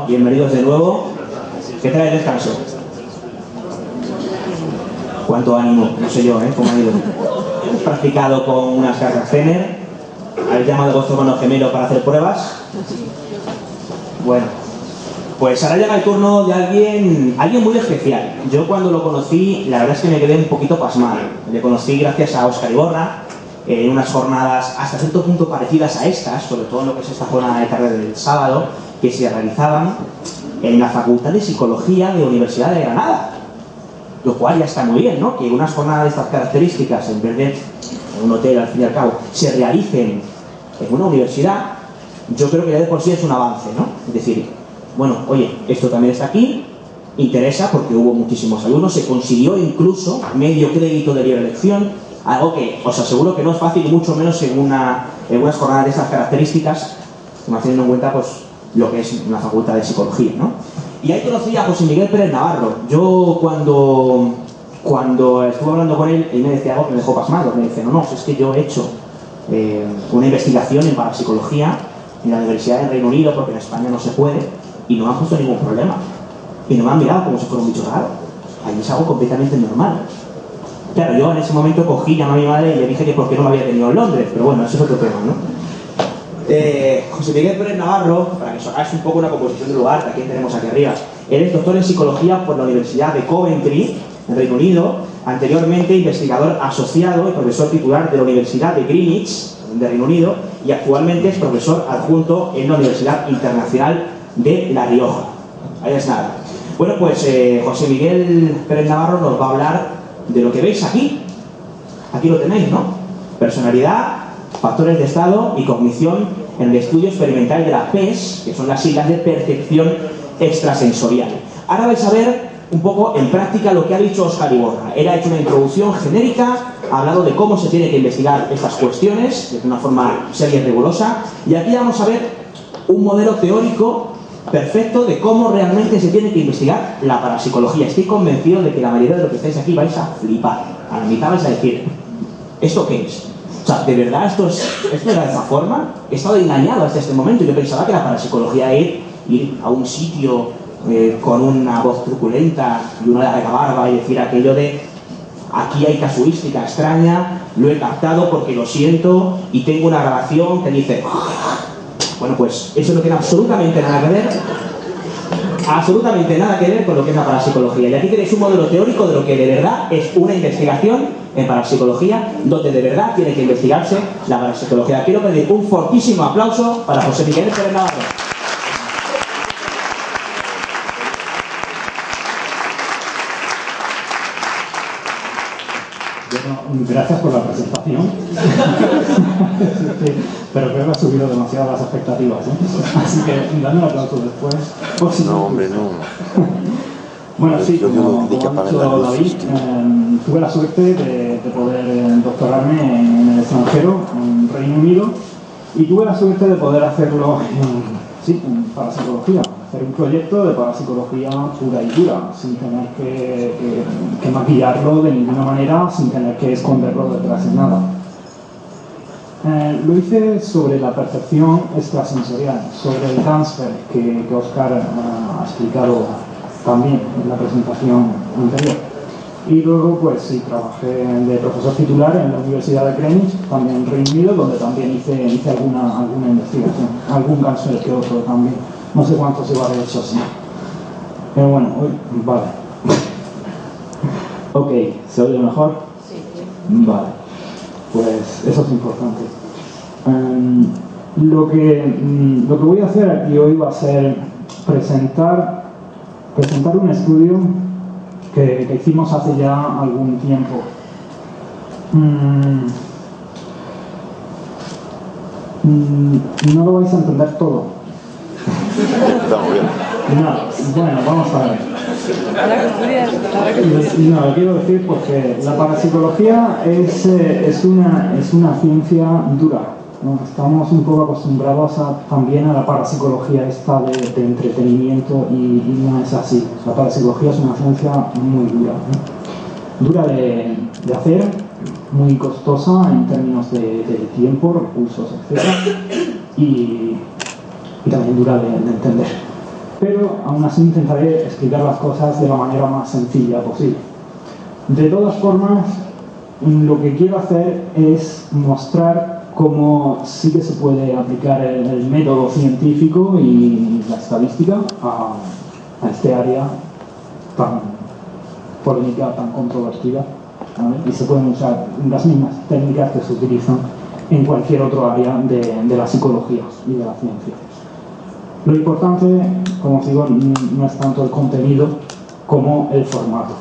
bienvenidos de nuevo. ¿Qué tal el descanso? ¿Cuánto ánimo? No sé yo, ¿cómo ha ido? ¿Has practicado con unas cargas Zener? ¿Habéis llamado a vuestro hermano gemelo para hacer pruebas? Bueno, pues ahora llega el turno de alguien muy especial. Yo cuando lo conocí, la verdad es que me quedé un poquito pasmado. Le conocí gracias a Óscar Iborra, en unas jornadas hasta cierto punto parecidas a estas, sobre todo en lo que es esta jornada de tarde del sábado, que se realizaban en la Facultad de Psicología de la Universidad de Granada. Lo cual ya está muy bien, ¿no? Que unas jornadas de estas características, en vez de en un hotel, al fin y al cabo, se realicen en una universidad, yo creo que ya de por sí es un avance, ¿no? Es decir, bueno, oye, esto también está aquí, interesa porque hubo muchísimos alumnos, se consiguió incluso medio crédito de libre elección, algo que os aseguro que no es fácil, mucho menos en unas jornadas de estas características, más teniendo en cuenta pues lo que es una facultad de psicología, ¿no? Y ahí conocí a José Miguel Pérez Navarro. Yo cuando estuve hablando con él, él me decía algo que me dejó pasmado. Me dice, no, es que yo he hecho una investigación en parapsicología en la Universidad del Reino Unido, porque en España no se puede, y no me han puesto ningún problema. Y no me han mirado como si fuera un bicho raro. Allí es algo completamente normal. Claro, yo en ese momento cogí, llamé a mi madre y le dije que por qué no me había tenido en Londres, pero bueno, eso es otro tema, ¿no? José Miguel Pérez Navarro, para que os hagáis un poco una composición del lugar, que aquí tenemos aquí arriba, él es doctor en psicología por la Universidad de Coventry, en Reino Unido, anteriormente investigador asociado y profesor titular de la Universidad de Greenwich, de Reino Unido, y actualmente es profesor adjunto en la Universidad Internacional de La Rioja. Ahí es nada. Bueno, pues José Miguel Pérez Navarro nos va a hablar de lo que veis aquí. Aquí lo tenéis, ¿no? Personalidad, factores de estado y cognición en el estudio experimental de la PES, que son las siglas de percepción extrasensorial. Ahora vais a ver un poco en práctica lo que ha dicho Óscar Iborra. Él ha hecho una introducción genérica, ha hablado de cómo se tiene que investigar estas cuestiones de una forma seria y rigurosa, y aquí vamos a ver un modelo teórico perfecto de cómo realmente se tiene que investigar la parapsicología. Estoy convencido de que la mayoría de los que estáis aquí vais a flipar. A la mitad vais a decir, ¿esto qué es? O sea, ¿de verdad esto era de esa forma? He estado engañado hasta este momento. Yo pensaba que la parapsicología era ir a un sitio con una voz truculenta y una larga barba y decir aquello de aquí hay casuística extraña, lo he captado porque lo siento y tengo una grabación que dice... Bueno, pues eso no tiene absolutamente nada que ver, con lo que es la parapsicología. Y aquí tenéis un modelo teórico de lo que de verdad es una investigación en parapsicología, donde de verdad tiene que investigarse la parapsicología. Quiero pedir un fortísimo aplauso para José Miguel Pérez Navarro. Bueno, gracias por la presentación. Pero creo que ha subido demasiado las expectativas, ¿eh? Así que dame un aplauso después. No, hombre, no. Bueno, sí, como ha dicho David, tuve la suerte de poder doctorarme en el extranjero, en Reino Unido, y tuve la suerte de poder hacerlo en parapsicología. Hacer un proyecto de parapsicología pura y dura, sin tener que maquillarlo de ninguna manera, sin tener que esconderlo detrás de nada. Lo hice sobre la percepción extrasensorial, sobre el transfer que Óscar ha explicado también en la presentación anterior. Y luego, pues sí, trabajé de profesor titular en la Universidad de Greenwich, también en Reino Unido, donde también hice alguna investigación, algún cáncer que otro también. No sé cuántos iba de hecho así. Pero bueno, vale. Ok, ¿se oye mejor? Sí. Vale. Pues eso es importante. Lo que voy a hacer aquí hoy va a ser presentar un estudio que hicimos hace ya algún tiempo. No lo vais a entender todo. Estamos bien. No, bueno, vamos a ver. No, quiero decir porque la parapsicología es una ciencia dura, ¿no? Estamos un poco acostumbrados también a la parapsicología esta de entretenimiento y no es así. La parapsicología es una ciencia muy dura, ¿no? Dura de hacer, muy costosa en términos de tiempo, recursos, etc. Y también dura de entender. pero aún así intentaré explicar las cosas de la manera más sencilla posible. De todas formas, lo que quiero hacer es mostrar cómo sí que se puede aplicar el método científico y la estadística a este área tan polémica, tan controvertida, ¿vale? Y se pueden usar las mismas técnicas que se utilizan en cualquier otro área de la psicología y de la ciencia. Lo importante, como os digo, no es tanto el contenido como el formato,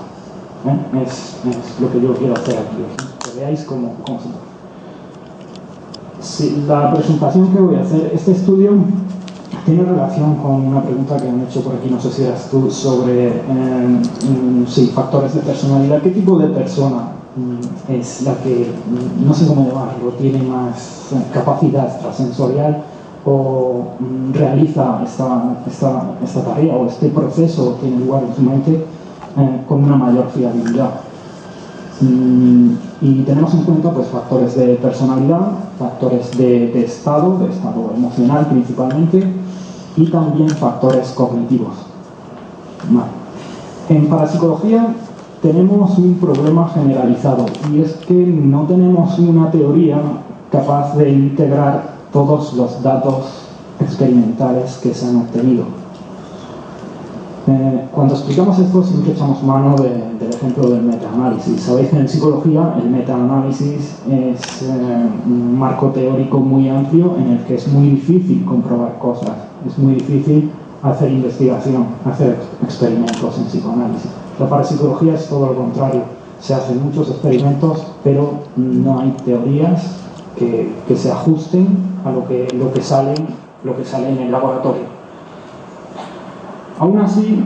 ¿eh? Es lo que yo quiero hacer aquí, que veáis cómo se puede. Sí, la presentación que voy a hacer, este estudio tiene relación con una pregunta que han hecho por aquí, no sé si eras tú, sobre sí, factores de personalidad. ¿Qué tipo de persona es la que, no sé cómo llamarlo, tiene más capacidad extrasensorial o realiza esta tarea o este proceso tiene lugar en su mente con una mayor fiabilidad? Y tenemos en cuenta pues, factores de personalidad, factores de estado emocional principalmente, y también factores cognitivos. Vale. En parapsicología tenemos un problema generalizado, y es que no tenemos una teoría capaz de integrar todos los datos experimentales que se han obtenido. Cuando explicamos esto siempre echamos mano del ejemplo del metaanálisis. Sabéis que en psicología el metaanálisis es un marco teórico muy amplio en el que es muy difícil comprobar cosas, es muy difícil hacer investigación, hacer experimentos en psicoanálisis. La parapsicología es todo lo contrario, se hacen muchos experimentos pero no hay teorías que se ajusten a lo que sale en el laboratorio. Aún así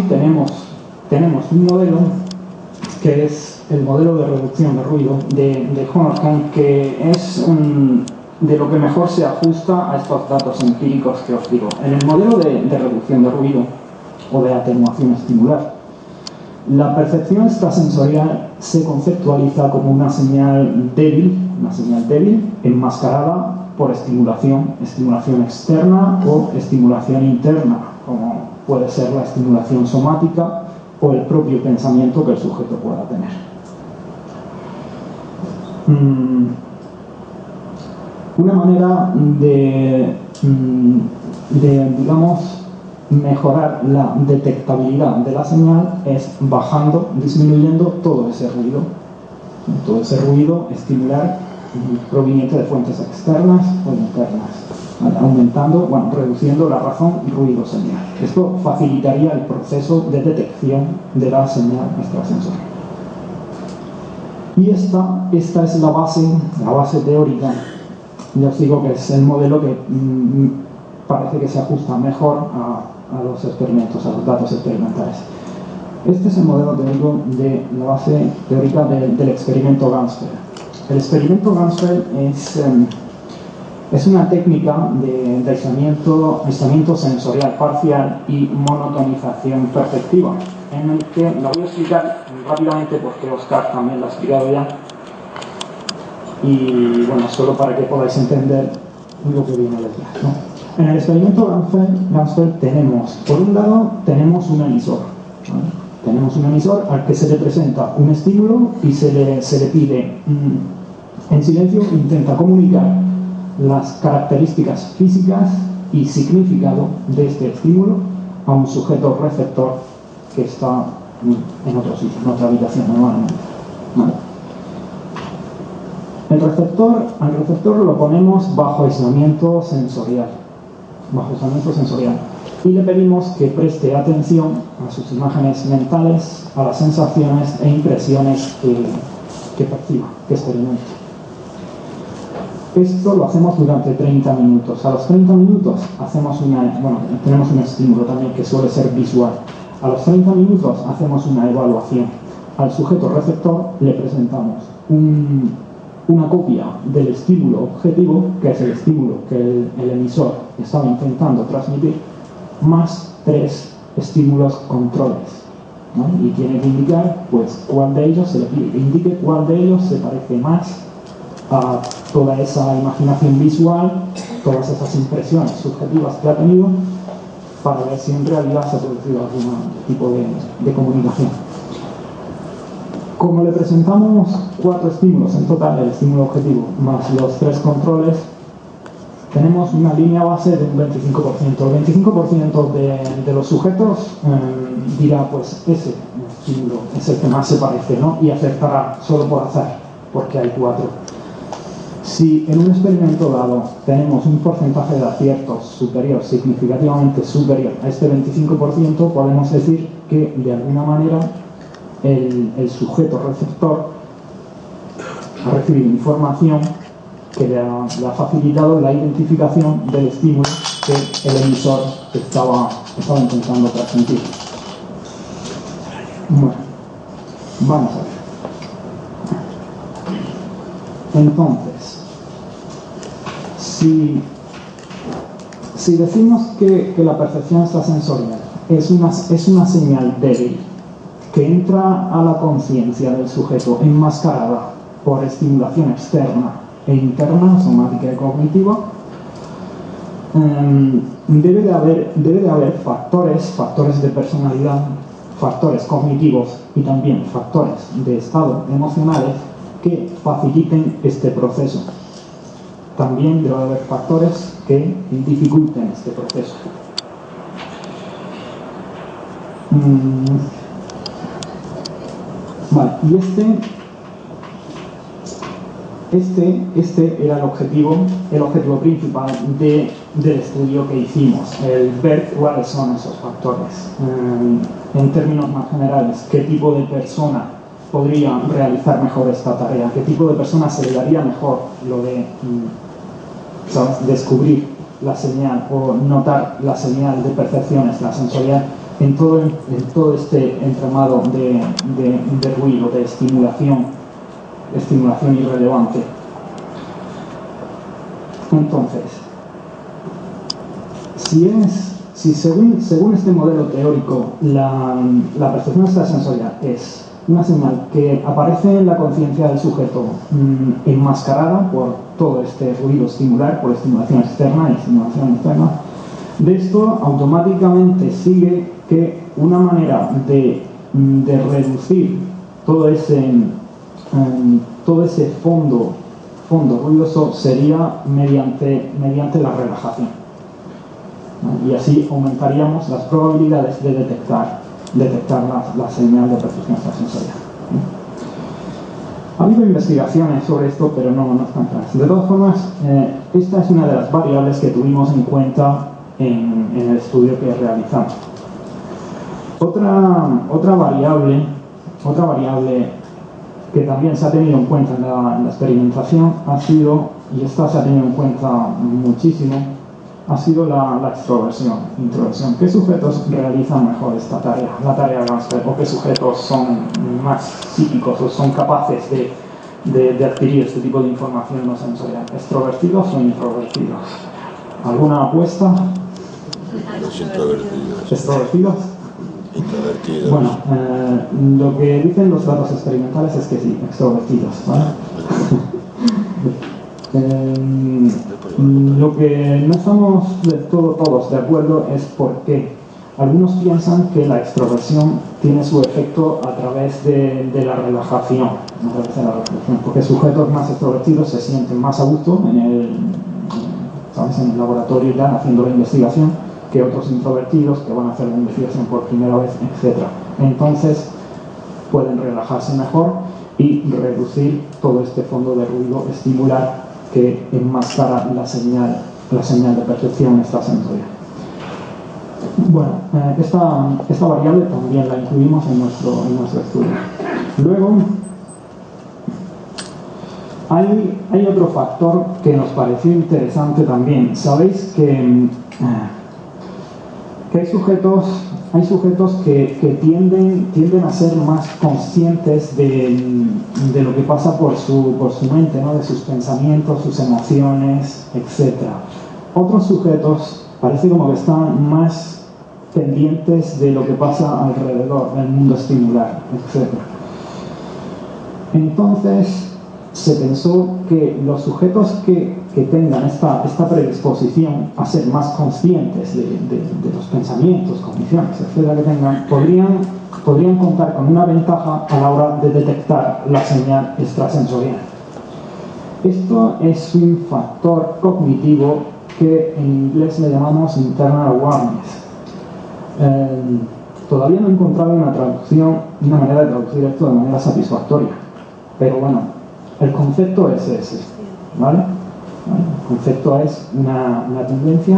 tenemos un modelo que es el modelo de reducción de ruido de Honorkamp, que es de lo que mejor se ajusta a estos datos empíricos que os digo. En el modelo de reducción de ruido o de atenuación estimular, la percepción extrasensorial se conceptualiza como una señal débil enmascarada por estimulación externa o estimulación interna, como puede ser la estimulación somática o el propio pensamiento que el sujeto pueda tener. Una manera de digamos, mejorar la detectabilidad de la señal es disminuyendo todo ese ruido estimular proveniente de fuentes externas o internas, reduciendo la razón ruido-señal. Esto facilitaría el proceso de detección de la señal extrasensorial. Y esta es la base teórica. Ya os digo que es el modelo que parece que se ajusta mejor a los experimentos, a los datos experimentales. Este es el modelo teórico de la base teórica del experimento Ganzfeld. El experimento Ganzfeld es una técnica de aislamiento sensorial parcial y monotonización perceptiva, en el que la voy a explicar rápidamente porque Oscar también lo ha explicado ya, y bueno, solo para que podáis entender lo que viene detrás, ¿no? En el experimento Ganzfeld por un lado tenemos un emisor, ¿vale? Tenemos un emisor al que se le presenta un estímulo y se le pide en silencio, intenta comunicar las características físicas y significado de este estímulo a un sujeto receptor que está en otro sitio, en otra habitación normalmente, ¿vale? Al receptor lo ponemos bajo aislamiento sensorial, y le pedimos que preste atención a sus imágenes mentales, a las sensaciones e impresiones que perciba, que experimente. Esto lo hacemos durante 30 minutos. A los 30 minutos tenemos un estímulo también que suele ser visual. A los 30 minutos hacemos una evaluación. Al sujeto receptor le presentamos una copia del estímulo objetivo, que es el estímulo que el emisor estaba intentando transmitir, más 3 estímulos controles, ¿no? Y tiene que indicar cuál de ellos se le pide que indique cuál de ellos se parece más a toda esa imaginación visual, todas esas impresiones subjetivas que ha tenido, para ver si en realidad se ha producido algún tipo de comunicación. Como le presentamos 4 estímulos en total, el estímulo objetivo más los 3 controles, tenemos una línea base de un 25%. El 25% de los sujetos dirá, pues ese estímulo es el que más se parece, ¿no? Y acertará solo por azar, porque hay 4. Si en un experimento dado tenemos un porcentaje de aciertos superior, significativamente superior a este 25%, podemos decir que de alguna manera el sujeto receptor ha recibido información que le ha facilitado la identificación del estímulo que el emisor estaba intentando transmitir. Bueno, vamos a ver. Entonces, si decimos que la percepción extrasensorial es una señal débil que entra a la conciencia del sujeto enmascarada por estimulación externa e interna, somática y cognitiva, debe de haber factores de personalidad, factores cognitivos y también factores de estado emocionales que faciliten este proceso. También debe haber factores que dificulten este proceso. Vale, y este era el objetivo principal del estudio que hicimos, el ver cuáles son esos factores. En términos más generales, qué tipo de persona podría realizar mejor esta tarea, qué tipo de persona se le daría mejor lo de descubrir la señal o notar la señal de percepción extrasensorial en todo este entramado de ruido, de estimulación irrelevante. Entonces, si según este modelo teórico la percepción extrasensorial es una señal que aparece en la conciencia del sujeto enmascarada por todo este ruido estimular, por estimulación externa y estimulación interna, de esto automáticamente sigue que una manera de reducir todo ese fondo ruidoso sería mediante la relajación. Y así aumentaríamos las probabilidades de detectar la señal de percepción extrasensorial. Ha habido investigaciones sobre esto, pero no están claras. De todas formas, esta es una de las variables que tuvimos en cuenta en el estudio que realizamos. Otra variable que también se ha tenido en cuenta en la experimentación ha sido, y esta se ha tenido en cuenta muchísimo, ha sido la extroversión, introversión. ¿Qué sujetos realizan mejor esta tarea, la tarea de Gansper? ¿O qué sujetos son más psíquicos o son capaces de adquirir este tipo de información no sensorial? ¿Extrovertidos o introvertidos? ¿Alguna apuesta? Los introvertidos. ¿Extrovertidos? Introvertidos. Bueno, lo que dicen los datos experimentales es que sí, extrovertidos, ¿vale? Lo que no estamos del todo todos de acuerdo es por qué. Algunos piensan que la extroversión tiene su efecto a través de la relajación, porque sujetos más extrovertidos se sienten más a gusto en el laboratorio ya haciendo la investigación que otros introvertidos que van a hacer la investigación por primera vez, etc. Entonces pueden relajarse mejor y reducir todo este fondo de ruido estimular que enmascara la señal de percepción extrasensorial. Bueno, esta variable también la incluimos en nuestro estudio. Luego, hay otro factor que nos pareció interesante también. Sabéis que hay sujetos que tienden a ser más conscientes de lo que pasa por su mente, ¿no? De sus pensamientos, sus emociones, etc. Otros sujetos parece como que están más pendientes de lo que pasa alrededor del mundo estimular, etc. Entonces, se pensó que los sujetos que tengan esta predisposición a ser más conscientes de los pensamientos, cogniciones, etcétera, que tengan, podrían contar con una ventaja a la hora de detectar la señal extrasensorial. Esto es un factor cognitivo que en inglés le llamamos internal awareness. Todavía no he encontrado una manera de traducir esto de manera satisfactoria, pero bueno, el concepto es ese, ¿vale? El concepto es una tendencia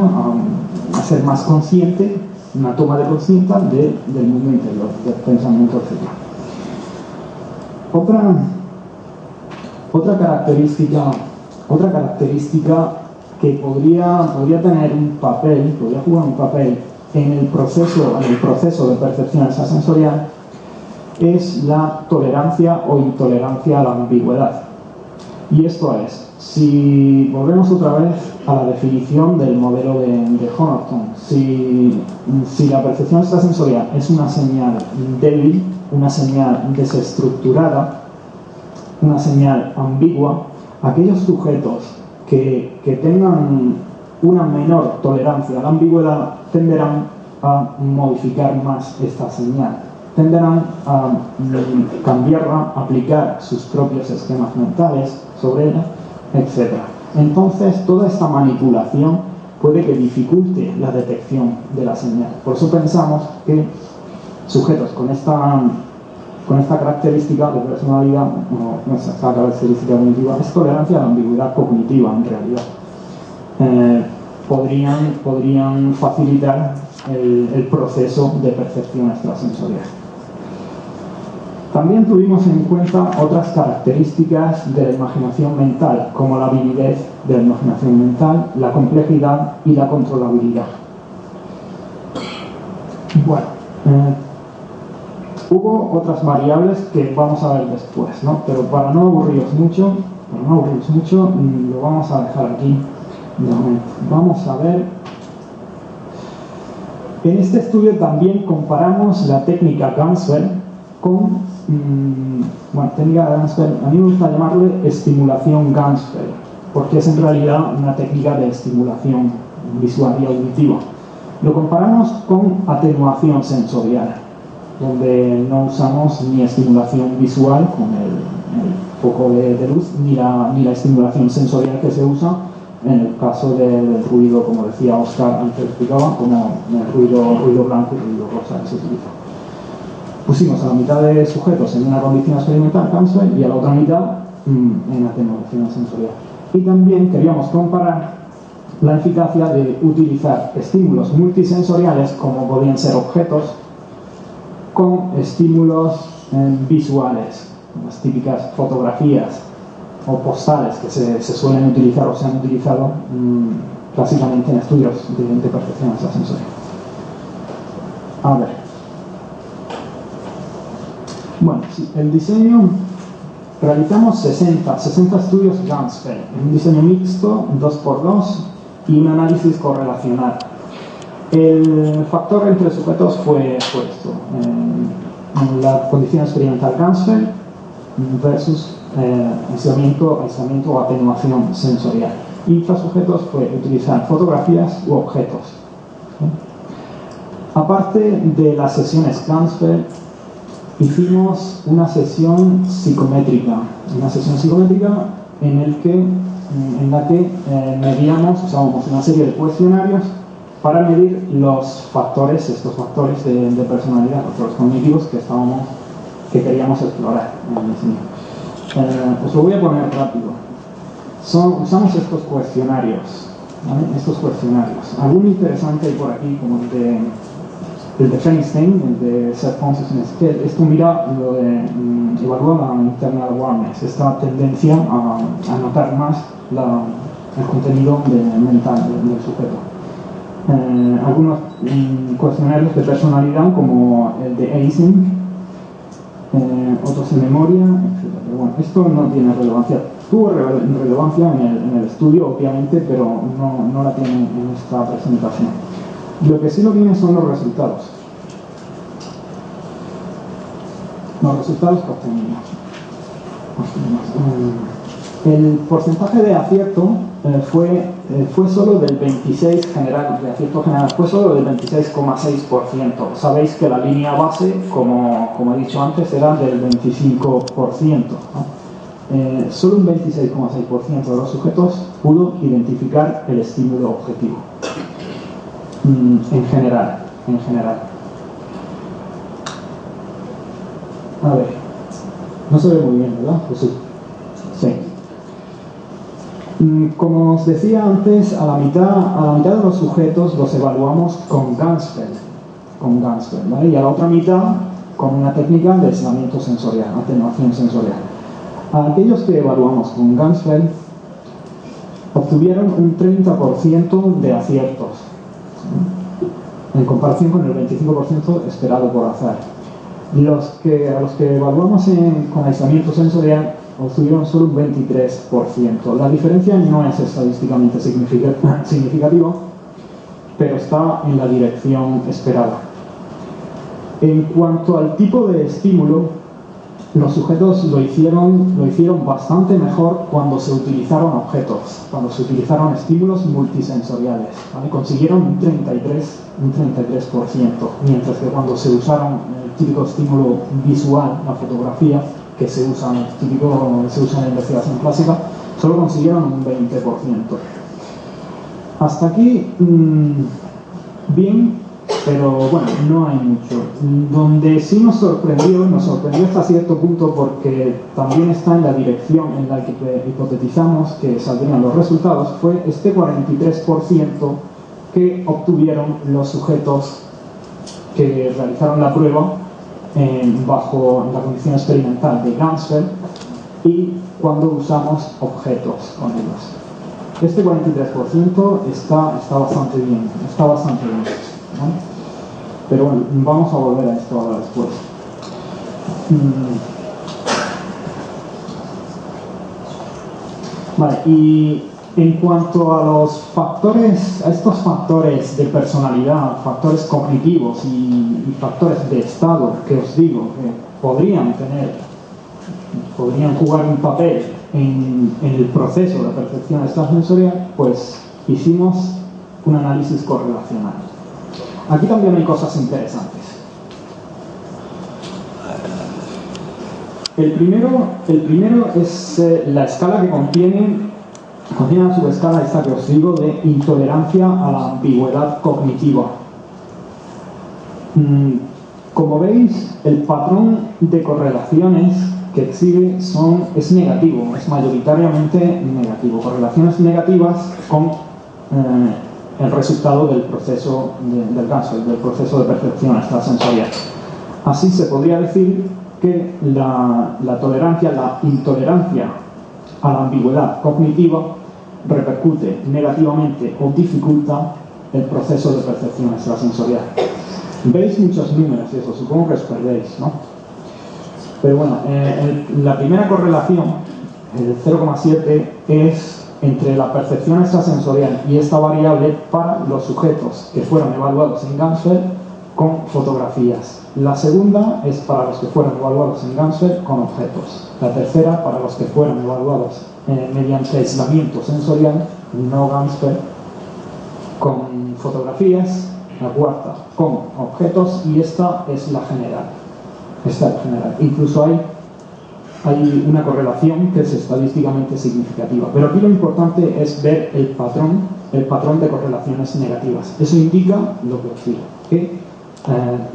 a ser más consciente, una toma de conciencia del mundo interior, del pensamiento, etc. Otra característica que podría tener un papel, podría jugar un papel en el proceso de percepción extrasensorial es la tolerancia o intolerancia a la ambigüedad. Y esto es, si volvemos otra vez a la definición del modelo de Honorton, si la percepción extrasensorial es una señal débil, una señal desestructurada, una señal ambigua, aquellos sujetos que tengan una menor tolerancia a la ambigüedad tenderán a modificar más esta señal, tenderán a cambiarla, aplicar sus propios esquemas mentales sobre ella, etc. Entonces, toda esta manipulación puede que dificulte la detección de la señal. Por eso pensamos que sujetos con esta característica de personalidad, o esta característica cognitiva, es tolerancia a la ambigüedad cognitiva en realidad. Podrían facilitar el proceso de percepción extrasensorial. También tuvimos en cuenta otras características de la imaginación mental, como la vividez de la imaginación mental, la complejidad y la controlabilidad. Bueno, hubo otras variables que vamos a ver después, ¿no? Pero para no aburriros mucho, lo vamos a dejar aquí. Vamos a ver. En este estudio también comparamos la técnica Ganzfeld con, técnica de Ganzfeld, a mí me gusta llamarle estimulación Ganzfeld, porque es en realidad una técnica de estimulación visual y auditiva. Lo comparamos con atenuación sensorial, donde no usamos ni estimulación visual con el foco de luz, ni la estimulación sensorial que se usa en el caso del ruido, como decía Oscar antes explicaba, como el ruido blanco y ruido rosa que se utiliza. Pusimos a la mitad de sujetos en una condición experimental, Ganzfeld, y a la otra mitad en atenuación sensorial. Y también queríamos comparar la eficacia de utilizar estímulos multisensoriales, como podían ser objetos, con estímulos visuales, las típicas fotografías o postales que se suelen utilizar o se han utilizado clásicamente en estudios de percepción extrasensorial. A ver. Bueno, sí, el diseño, realizamos 60 estudios Ganzfeld, un diseño mixto, 2x2 y un análisis correlacional. El factor entre sujetos fue esto, la condición experimental Ganzfeld versus aislamiento o atenuación sensorial. Y para sujetos fue utilizar fotografías u objetos. Aparte de las sesiones Ganzfeld, hicimos una sesión psicométrica en la que medíamos, usábamos una serie de cuestionarios para medir estos factores de personalidad, factores cognitivos que queríamos explorar en el diseño. Os lo voy a poner rápido. Usamos estos cuestionarios, ¿vale? Algún interesante hay por aquí, como el de Feinstein, el de Self-Consciousness. Esto evalúa la internal awareness, esta tendencia a notar más el contenido mental del sujeto. Algunos cuestionarios de personalidad, como el de Eysenck, otros en memoria, etc. Pero bueno, esto no tiene relevancia. Tuvo relevancia en el estudio, obviamente, pero no la tiene en esta presentación. Lo que sí lo tiene son los resultados. Los resultados que obtenemos. El porcentaje de acierto fue solo del 26 general, de acierto general, fue solo del 26,6%. Sabéis que la línea base, como he dicho antes, era del 25%, ¿no? Solo un 26,6% de los sujetos pudo identificar el estímulo objetivo. En general. A ver, no se ve muy bien, ¿verdad? Pues sí. Sí. Como os decía antes, a la mitad de los sujetos los evaluamos con Ganzfeld, ¿vale? Y a la otra mitad con una técnica de aislamiento sensorial, atenuación sensorial. A aquellos que evaluamos con Ganzfeld obtuvieron un 30% de aciertos, ¿sí? En comparación con el 25% esperado por azar. A los que evaluamos con aislamiento sensorial obtuvieron solo un 23%. La diferencia no es estadísticamente significativa, pero está en la dirección esperada. En cuanto al tipo de estímulo, los sujetos lo hicieron bastante mejor cuando se utilizaron objetos, cuando se utilizaron estímulos multisensoriales, ¿vale? Consiguieron un 33%, mientras que cuando se usaron el típico estímulo visual, la fotografía, que se usa en la investigación clásica, solo consiguieron un 20%. Hasta aquí, bien, pero bueno, no hay mucho. Donde sí nos sorprendió hasta cierto punto, porque también está en la dirección en la que hipotetizamos que saldrían los resultados, fue este 43% que obtuvieron los sujetos que realizaron la prueba bajo la condición experimental de Ganzfeld y cuando usamos objetos con ellos. Este 43% está bastante bien, ¿no? Pero bueno, vamos a volver a esto ahora después. Vale, y en cuanto a estos factores de personalidad, factores cognitivos y factores de estado que os digo que podrían jugar un papel en el proceso de percepción extrasensorial, pues hicimos un análisis correlacional. Aquí también hay cosas interesantes. El primero es la escala que contiene la subescala esta que os digo de intolerancia a la ambigüedad cognitiva. Como veis, el patrón de correlaciones que exhibe es negativo, es mayoritariamente negativo. Correlaciones negativas con el resultado del proceso del Ganzfeld, del proceso de percepción extrasensorial. Así se podría decir que la intolerancia a la ambigüedad cognitiva repercute negativamente o dificulta el proceso de percepción extrasensorial. Veis muchos números y eso, supongo que os perdéis, ¿no? Pero bueno, la primera correlación, el 0,7, es entre la percepción extrasensorial y esta variable para los sujetos que fueron evaluados en Ganzfeld con fotografías. La segunda es para los que fueron evaluados en Ganzfeld con objetos. La tercera para los que fueron evaluados mediante aislamiento sensorial, no Ganzfeld, con fotografías. La cuarta con objetos y esta es la general. Incluso hay una correlación que es estadísticamente significativa. Pero aquí lo importante es ver el patrón de correlaciones negativas. Eso indica lo que os digo, que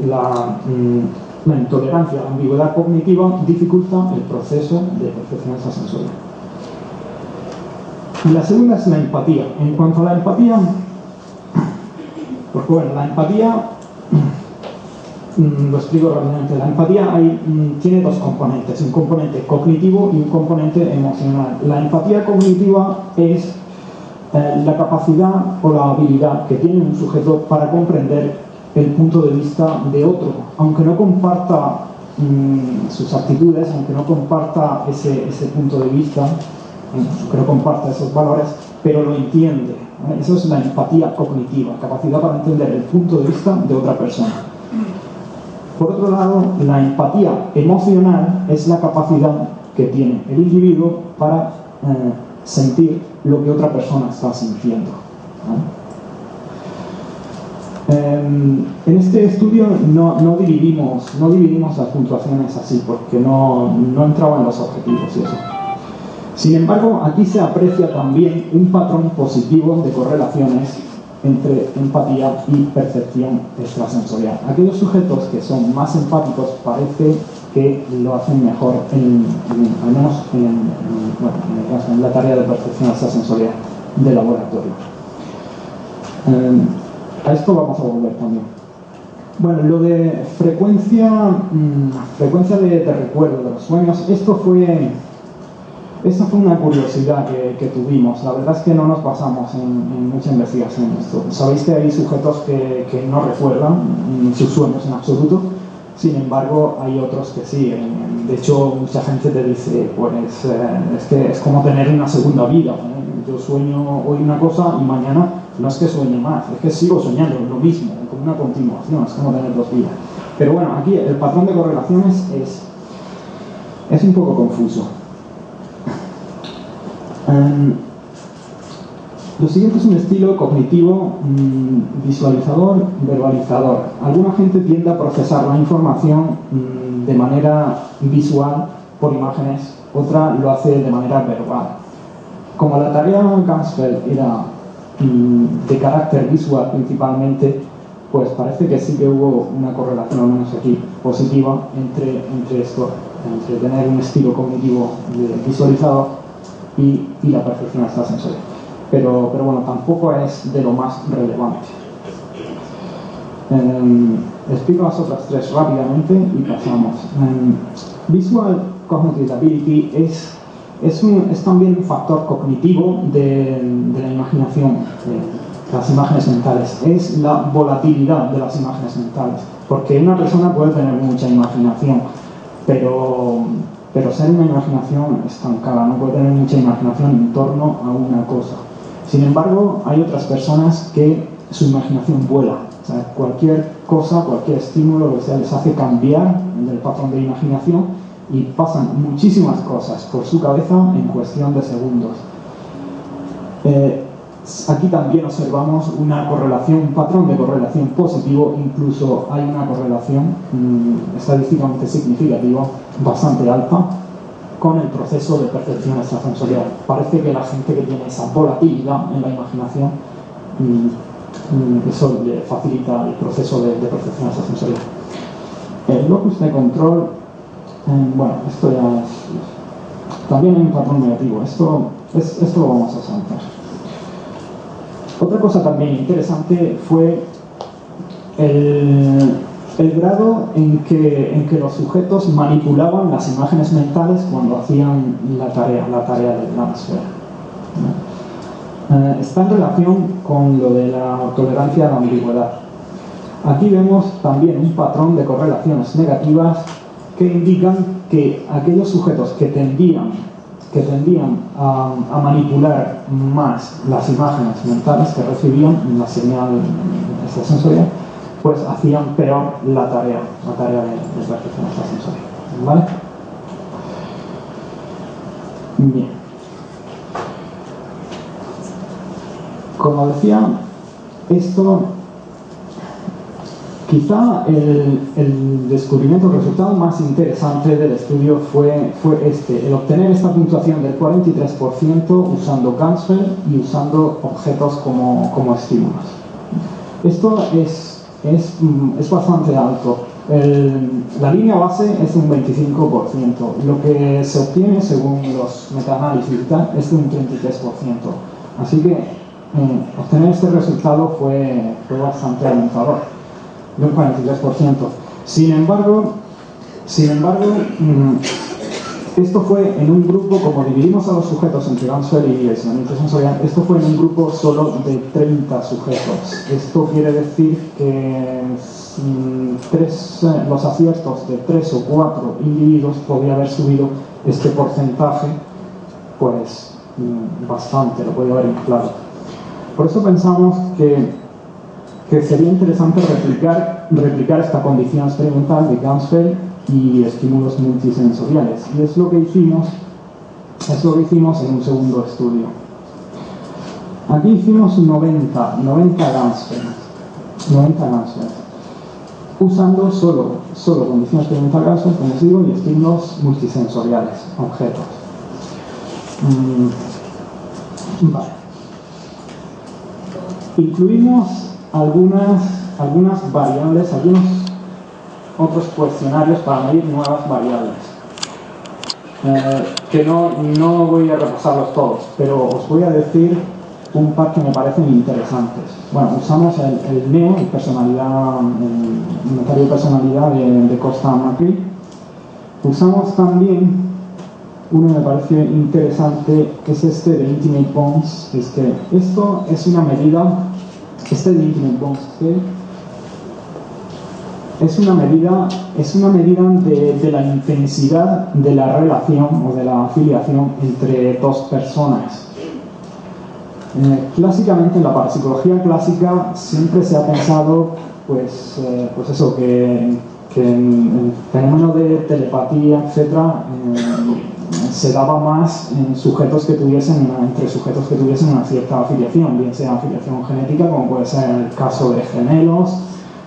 la intolerancia a la ambigüedad cognitiva dificulta el proceso de percepción extrasensorial. Y la segunda es la empatía. En cuanto a la empatía, pues bueno, la empatía, lo explico rápidamente. La empatía tiene dos componentes, un componente cognitivo y un componente emocional. La empatía cognitiva es la capacidad o la habilidad que tiene un sujeto para comprender el punto de vista de otro, aunque no comparta sus actitudes, aunque no comparta ese punto de vista, aunque no comparta esos valores, pero lo entiende, ¿vale? Eso es la empatía cognitiva, capacidad para entender el punto de vista de otra persona. Por otro lado, la empatía emocional es la capacidad que tiene el individuo para sentir lo que otra persona está sintiendo, ¿no? En este estudio no dividimos las puntuaciones así, porque no entraba en los objetivos y eso. Sin embargo, aquí se aprecia también un patrón positivo de correlaciones entre empatía y percepción extrasensorial. Aquellos sujetos que son más empáticos parece que lo hacen mejor, al menos en la tarea de percepción extrasensorial de laboratorio. A esto vamos a volver también. Bueno, lo de frecuencia de recuerdo de los sueños, esta fue una curiosidad que tuvimos. La verdad es que no nos basamos en mucha investigación en esto. Sabéis que hay sujetos que no recuerdan sus sueños en absoluto, sin embargo hay otros que sí. De hecho, mucha gente te dice, pues es que es como tener una segunda vida, ¿no? Yo sueño hoy una cosa y mañana no es que sueñe más, es que sigo soñando lo mismo, como una continuación, es como tener dos vidas. Pero bueno, aquí el patrón de correlaciones es un poco confuso. Lo siguiente es un estilo cognitivo visualizador, verbalizador. Alguna gente tiende a procesar la información de manera visual por imágenes, otra lo hace de manera verbal. Como la tarea de Ganzfeld era de carácter visual principalmente, pues parece que sí que hubo una correlación, al menos aquí, positiva entre esto, entre tener un estilo cognitivo visualizador y la percepción extrasensorial. Pero bueno, tampoco es de lo más relevante. Explico las otras tres rápidamente y pasamos. Visual Cognitive Ability es también un factor cognitivo de la imaginación, de las imágenes mentales. Es la volatilidad de las imágenes mentales, porque una persona puede tener mucha imaginación, pero ser una imaginación estancada, no puede tener mucha imaginación en torno a una cosa. Sin embargo, hay otras personas que su imaginación vuela. O sea, cualquier cosa, cualquier estímulo, lo que sea, les hace cambiar el patrón de imaginación y pasan muchísimas cosas por su cabeza en cuestión de segundos. Aquí también observamos una correlación, un patrón de correlación positivo, incluso hay una correlación estadísticamente significativa, bastante alta, con el proceso de percepción extrasensorial. Parece que la gente que tiene esa volatilidad en la imaginación, eso le facilita el proceso de percepción extrasensorial. El locus de control, bueno, esto ya es también un patrón negativo. Esto lo vamos a saltar. Otra cosa también interesante fue el grado en que los sujetos manipulaban las imágenes mentales cuando hacían la tarea de Ganzfeld. Está en relación con lo de la tolerancia a la ambigüedad. Aquí vemos también un patrón de correlaciones negativas que indican que aquellos sujetos que tendían a manipular más las imágenes mentales que recibían la señal extrasensorial, pues hacían peor la tarea de percepción extrasensorial. ¿Vale? Bien. Como decía, esto quizá el descubrimiento, el resultado más interesante del estudio fue el obtener esta puntuación del 43% usando Ganzfeld y usando objetos como estímulos. Esto es bastante alto. La línea base es un 25%. Lo que se obtiene según los metaanálisis y tal es de un 33%. Así que obtener este resultado fue bastante alentador, de un 43%. Sin embargo, esto fue en un grupo, como dividimos a los sujetos entre Ganzfeld y aislamiento sensorial, esto fue en un grupo solo de 30 sujetos. Esto quiere decir que los aciertos de 3 o 4 individuos podría haber subido este porcentaje, pues bastante, lo podría haber inflado. Por eso pensamos que sería interesante replicar esta condición experimental de Ganzfeld y estímulos multisensoriales. Y es lo que hicimos Eso lo hicimos en un segundo estudio. Aquí hicimos 90 Ganser, usando solo condiciones experimental Ganser, como os digo, y estímulos multisensoriales, objetos. Vale. Incluimos algunas variables, algunos otros cuestionarios para medir nuevas variables. Que no voy a repasarlos todos, pero os voy a decir un par que me parecen interesantes. Bueno, usamos el NEO, el inventario de personalidad de Costa-Macri. Usamos también uno que me parece interesante, que es este de Intimate Bonds. Esto es una medida, de Intimate Bonds, es una medida de la intensidad de la relación o de la afiliación entre dos personas. Clásicamente, en la parapsicología clásica siempre se ha pensado pues eso, que el fenómeno de telepatía, etcétera, se daba más entre sujetos que tuviesen una cierta afiliación, bien sea afiliación genética, como puede ser en el caso de gemelos,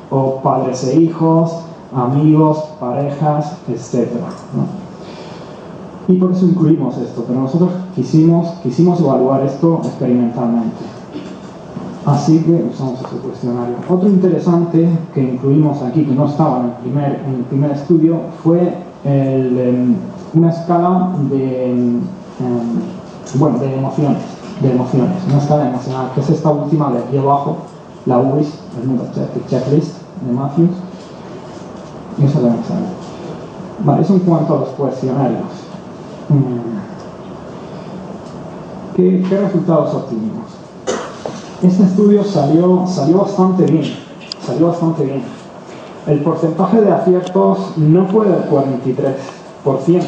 o padres e hijos, amigos, parejas, etcétera, ¿no? Y por eso incluimos esto, pero nosotros quisimos evaluar esto experimentalmente. Así que usamos este cuestionario. Otro interesante que incluimos aquí, que no estaba en el primer estudio, fue una escala de emociones. Una escala emocional, que es esta última de aquí abajo, la UBIS, el Neuropsychiatric Checklist de Matthews. Y eso también sale. Vale, eso en cuanto a los cuestionarios. ¿Qué resultados obtuvimos? Este estudio salió bastante bien. El porcentaje de aciertos no fue del 43%,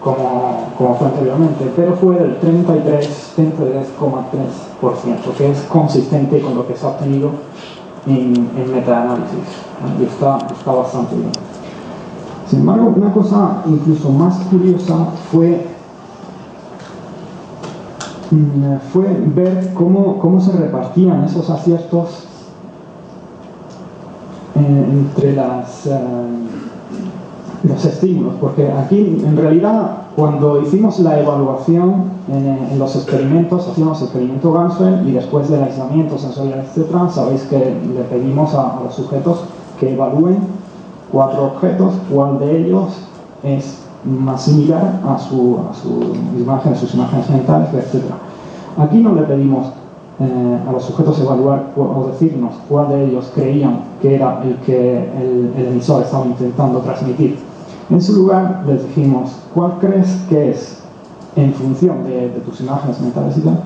como fue anteriormente, pero fue del 33,3%, que es consistente con lo que se ha obtenido en metaanálisis, y está bastante bien. Sin embargo, una cosa incluso más curiosa fue ver cómo se repartían esos aciertos entre los estímulos, porque aquí en realidad cuando hicimos la evaluación en los experimentos, hacíamos experimento Ganser y después del aislamiento sensorial, etc., sabéis que le pedimos a los sujetos que evalúen 4 objetos, cuál de ellos es más similar a sus imágenes mentales, etc. Aquí no le pedimos a los sujetos evaluar o decirnos cuál de ellos creían que era el que el emisor estaba intentando transmitir. En su lugar les dijimos, ¿cuál crees que es, en función de tus imágenes mentales y tal,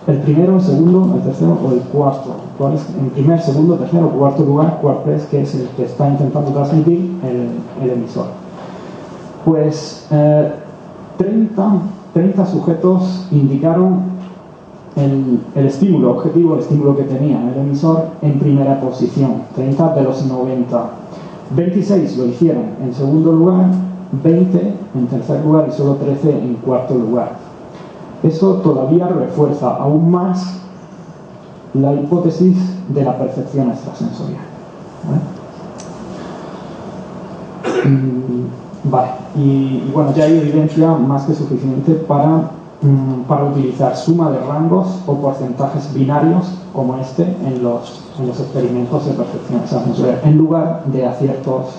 el primero, el segundo, el tercero o el cuarto? ¿Cuál es, en primer, segundo, tercero o cuarto lugar, cuál crees que es el que está intentando transmitir el emisor? Pues 30 sujetos indicaron el estímulo objetivo, el estímulo que tenía el emisor en primera posición, 30 de los 90. 26 lo hicieron en segundo lugar, 20 en tercer lugar y solo 13 en cuarto lugar. Eso todavía refuerza aún más la hipótesis de la percepción extrasensorial. Vale, y bueno, ya hay evidencia más que suficiente para utilizar suma de rangos o porcentajes binarios como este en los experimentos de percepción extrasensorial, en lugar de aciertos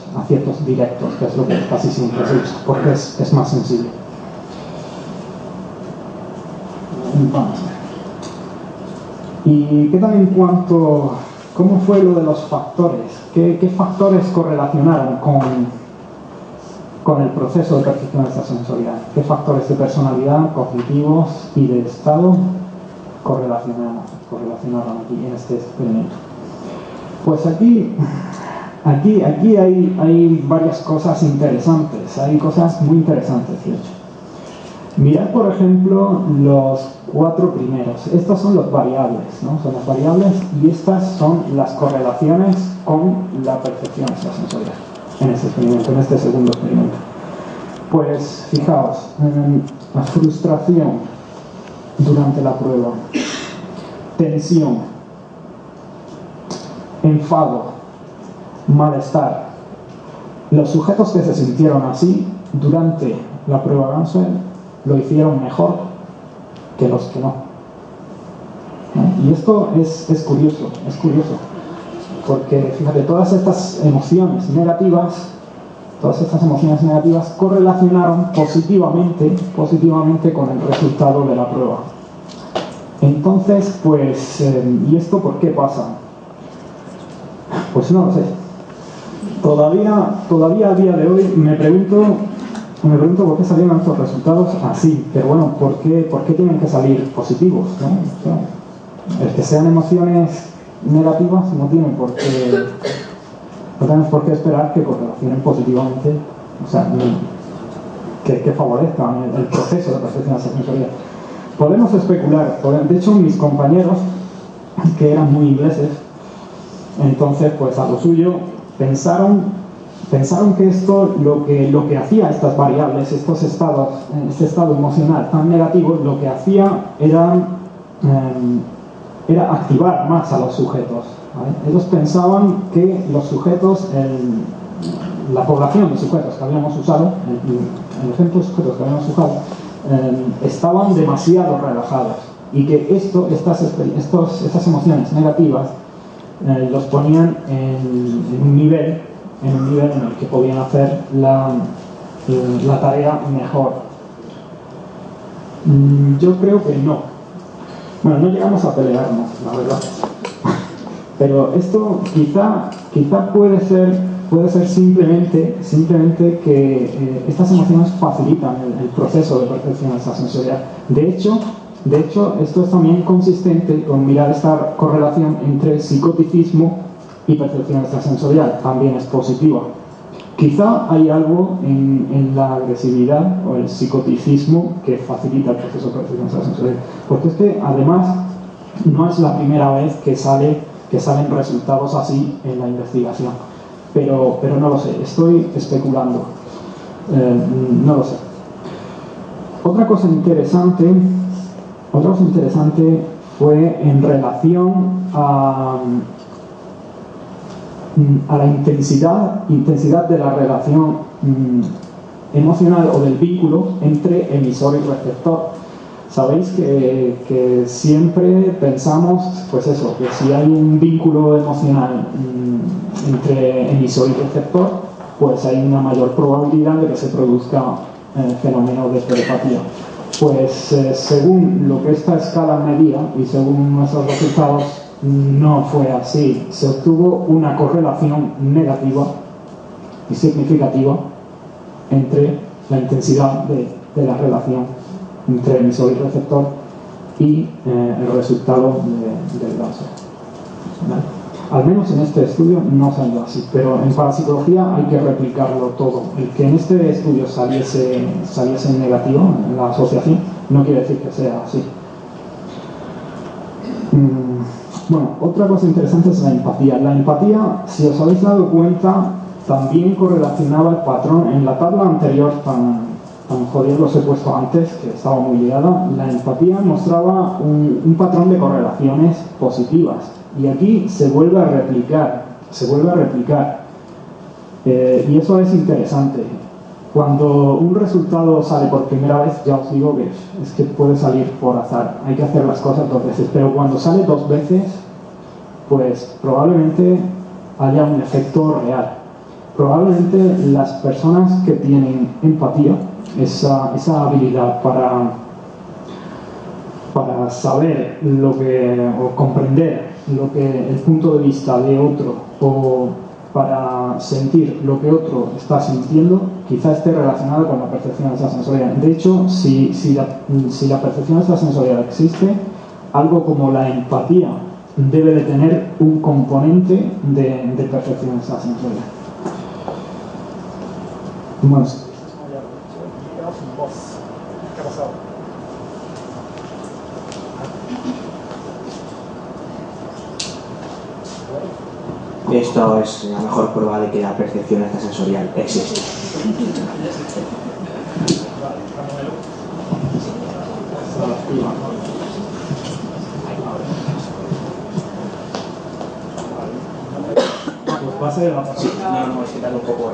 directos, que es lo que casi siempre se usa, porque es más sensible. Entonces, ¿y qué tal en cuanto, cómo fue lo de los factores? ¿Qué factores correlacionaron con el proceso de percepción extrasensorial? ¿Qué factores de personalidad, cognitivos y de estado correlacionaron aquí en este experimento? Pues aquí hay varias cosas interesantes, hay cosas muy interesantes, de hecho. Mirad, por ejemplo, los 4 primeros. Estos son los variables, ¿no? Son las variables y estas son las correlaciones con la percepción extrasensorial en este experimento, en este segundo experimento. Pues fijaos, la frustración durante la prueba, tensión, enfado, malestar. Los sujetos que se sintieron así durante la prueba Ganser lo hicieron mejor que los que no. Y esto es curioso, porque fíjate, todas estas emociones negativas correlacionaron positivamente con el resultado de la prueba. Entonces, pues, ¿y esto por qué pasa? Pues no lo sé. Todavía a día de hoy me pregunto por qué salieron estos resultados así, pero bueno, ¿por qué tienen que salir positivos, ¿no? O sea, el que sean emociones negativas no tenemos por qué esperar que correlacionen positivamente, o sea, que favorezcan el proceso de percepción sensorial. Podemos especular, de hecho mis compañeros, que eran muy ingleses, entonces pues a lo suyo pensaron que esto, lo que hacía estas variables, este estado emocional tan negativo, lo que hacía era activar más a los sujetos, ¿vale? Ellos pensaban que los sujetos, la población de sujetos que habíamos usado, el ejemplo de sujetos que habíamos usado, estaban demasiado relajados y que estas emociones negativas los ponían en un nivel en el que podían hacer la tarea mejor. Yo creo que no. Bueno, no llegamos a pelearnos, la verdad. Pero esto quizá puede ser simplemente que estas emociones facilitan el proceso de percepción extrasensorial. De hecho, esto es también consistente con mirar esta correlación entre psicoticismo y percepción extrasensorial. También es positiva. Quizá hay algo en la agresividad o el psicoticismo que facilita el proceso de percepción extrasensorial. Porque es que, además, no es la primera vez que salen resultados así en la investigación. Pero no lo sé, estoy especulando. No lo sé. Otra cosa interesante fue en relación a la intensidad de la relación emocional o del vínculo entre emisor y receptor. Sabéis que siempre pensamos, pues eso, que si hay un vínculo emocional entre emisor y receptor, pues hay una mayor probabilidad de que se produzca fenómeno de telepatía. Pues según lo que esta escala medía y según nuestros resultados, no fue así. Se obtuvo una correlación negativa y significativa entre la intensidad de la relación entre emisor y receptor y el resultado del láser. ¿Vale? Al menos en este estudio no salió así, pero en parapsicología hay que replicarlo todo. El que en este estudio saliese en negativo, en la asociación, no quiere decir que sea así. Bueno, otra cosa interesante es la empatía. La empatía, si os habéis dado cuenta, también correlacionaba el patrón. En la tabla anterior, tan jodido los he puesto antes, que estaba muy ligada, la empatía mostraba un patrón de correlaciones positivas. Y aquí se vuelve a replicar. Y eso es interesante. Cuando un resultado sale por primera vez, ya os digo que es que puede salir por azar. Hay que hacer las cosas 2 veces. Pero cuando sale 2 veces, pues probablemente haya un efecto real. Probablemente las personas que tienen empatía, esa habilidad para saber o comprender el punto de vista de otro, o para sentir lo que otro está sintiendo, quizá esté relacionado con la percepción extrasensorial. De hecho, si la percepción extrasensorial existe, algo como la empatía debe de tener un componente de percepción extrasensorial. Bueno, esto es la mejor prueba de que la percepción extrasensorial existe. Pues va a ser la Sí, no, es quitarlo un poco.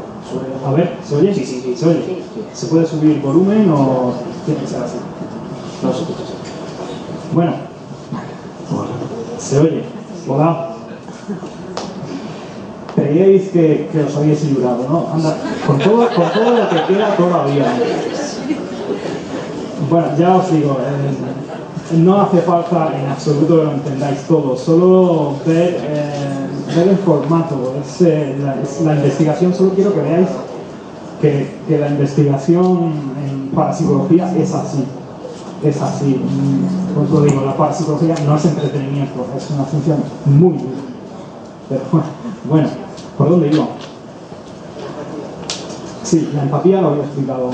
A ver, ¿se oye? Sí, sí, sí. ¿Se oye? Sí. ¿Se puede subir volumen o tiene que ser así? No se escucha así. Bueno, ¿se oye? Hola. Creíais que os habíais librado, ¿no? Anda, con todo lo que queda todavía. Bueno, ya os digo, no hace falta en absoluto que lo entendáis todo, solo ver el formato, es la investigación. Solo quiero que veáis que la investigación en parapsicología es así. Es así. Os lo digo, la parapsicología no es entretenimiento, es una ciencia muy dura. Pero bueno, ¿por dónde iba? Sí, la empatía lo había explicado.